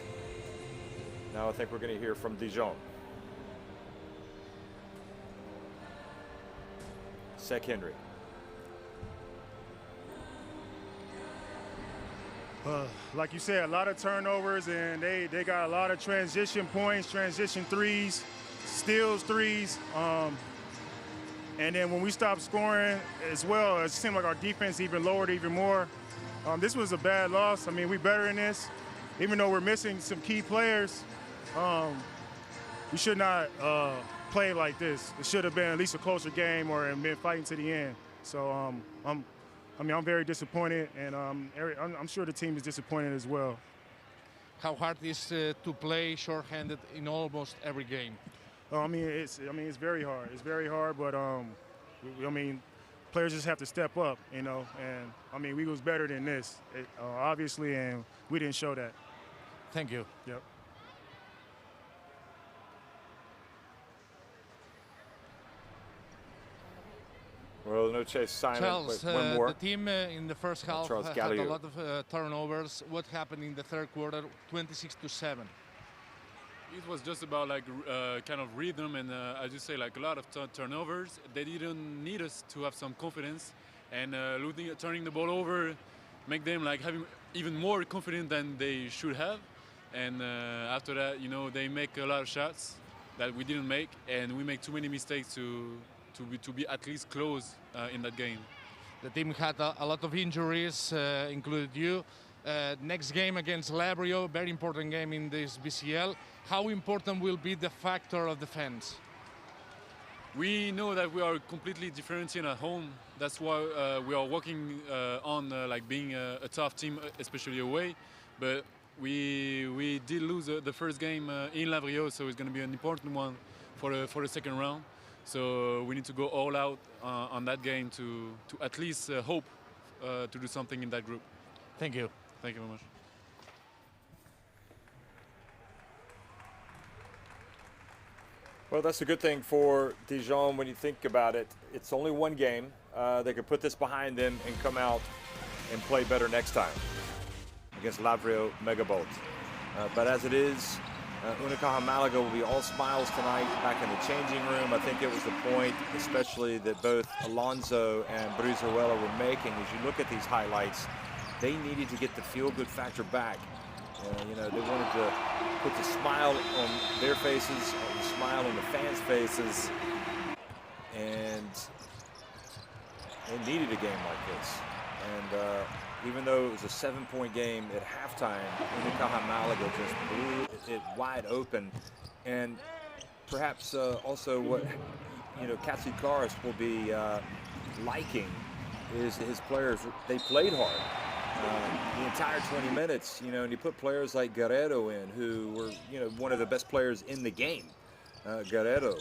Speaker 1: now I think we're going to hear from Dijon. Sek Henry.
Speaker 12: Like you said, a lot of turnovers, and they got a lot of transition points, transition threes, steals threes. And then when we stopped scoring as well, it seemed like our defense even lowered even more. This was a bad loss. I mean, we better in this. Even though we're missing some key players, we should not play like this. It should have been at least a closer game or been fighting to the end. So I'm very disappointed, and I'm sure the team is disappointed as well.
Speaker 2: How hard is to play short-handed in almost every game?
Speaker 12: It's very hard. It's very hard, but players just have to step up, you know. And we was better than this, obviously, and we didn't show that.
Speaker 2: Thank you.
Speaker 12: Yep.
Speaker 1: Well, no Chase Simon.
Speaker 2: Charles,
Speaker 1: one more.
Speaker 2: the team in the first half had a lot of turnovers. What happened in the third quarter? 26-7.
Speaker 13: It was just about like kind of rhythm and as you say, like a lot of turnovers. They didn't need us to have some confidence, and turning the ball over, make them like having even more confident than they should have. And after that, you know, they make a lot of shots that we didn't make, and we make too many mistakes to be at least close in that game.
Speaker 2: The team had a lot of injuries, included you. Next game against Labrio, very important game in this BCL. How important will be the factor of the fans?
Speaker 13: We know that we are completely different at home. That's why we are working on like being a tough team, especially away. But we did lose the first game in Labrio, so it's going to be an important one for the second round. So we need to go all out on that game to at least hope to do something in that group.
Speaker 2: Thank you.
Speaker 13: Thank you very much.
Speaker 1: Well, that's a good thing for Dijon when you think about it. It's only one game. They could put this behind them and come out and play better next time against Labrio Megabolt. But as it is, Unicaja Malaga will be all smiles tonight back in the changing room. I think it was the point, especially that both Alonso and Brizuela were making. As you look at these highlights, they needed to get the feel-good factor back. You know, they wanted to put the smile on their faces, the smile on the fans' faces, and they needed a game like this. And even though it was a 7-point game at halftime, Unicaja Malaga just blew it wide open. And perhaps also what, you know, Katsikaris will be liking is his players. They played hard. The entire 20 minutes, you know, and you put players like Guerrero in, who were, you know, one of the best players in the game. Guerrero,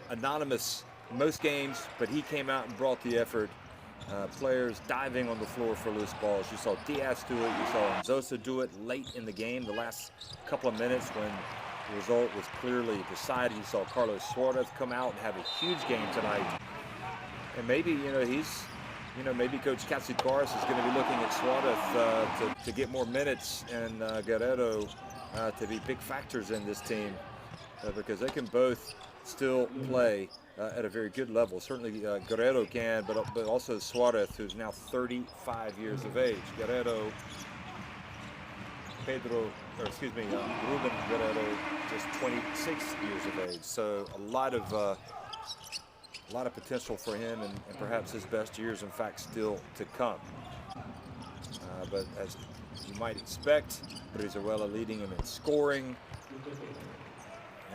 Speaker 1: anonymous most games, but he came out and brought the effort. Players diving on the floor for loose balls. You saw Diaz do it. You saw Nzosa do it late in the game, the last couple of minutes when the result was clearly decided. You saw Carlos Suarez come out and have a huge game tonight. And maybe, you know, maybe Coach Katsikaris is going to be looking at Suarez to get more minutes, and Guerrero to be big factors in this team because they can both still play at a very good level. Certainly Guerrero can, but also Suarez, who's now 35 years of age. Guerrero, Ruben Guerrero, just 26 years of age. So a lot of potential for him, and perhaps his best years, in fact, still to come. But as you might expect, Brizuela leading him in scoring.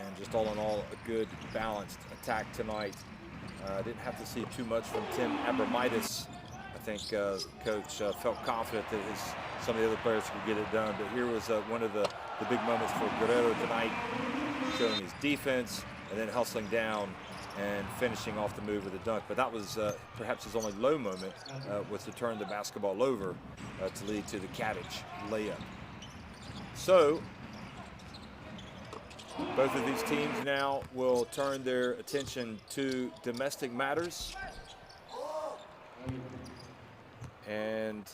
Speaker 1: And just all in all, a good, balanced attack tonight. Didn't have to see too much from Tim Abramitis I think Coach felt confident that some of the other players could get it done. But here was one of the big moments for Guerrero tonight, showing his defense and then hustling down and finishing off the move with a dunk. But that was perhaps his only low moment, was to turn the basketball over to lead to the Cabbage layup. So both of these teams now will turn their attention to domestic matters. And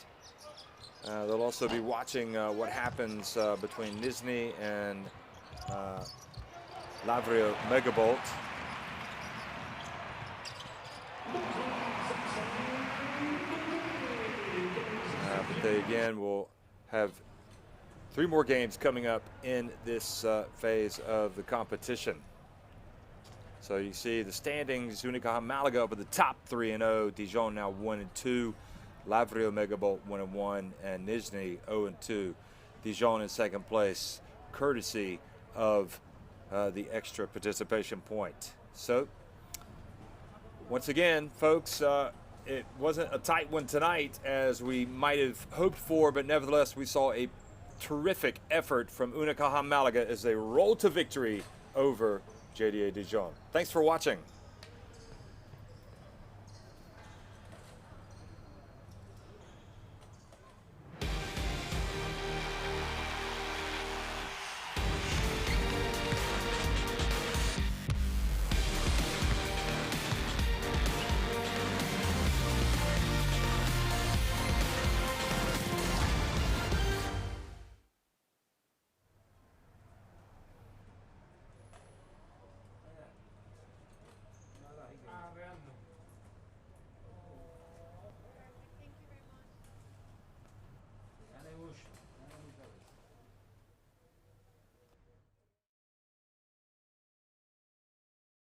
Speaker 1: they'll also be watching what happens between Nizhny and Lavrio Megabolt. But they again will have 3 more games coming up in this phase of the competition. So you see the standings: Unicaja Malaga up at the top 3-0, Dijon now 1-2, Lavrio Megabolt 1-1, and Nizhny 0-2. Dijon in second place, courtesy of the extra participation point. So once again, folks, it wasn't a tight one tonight as we might have hoped for, but nevertheless we saw a terrific effort from Unicaja Malaga as they roll to victory over JDA Dijon. Thanks for watching.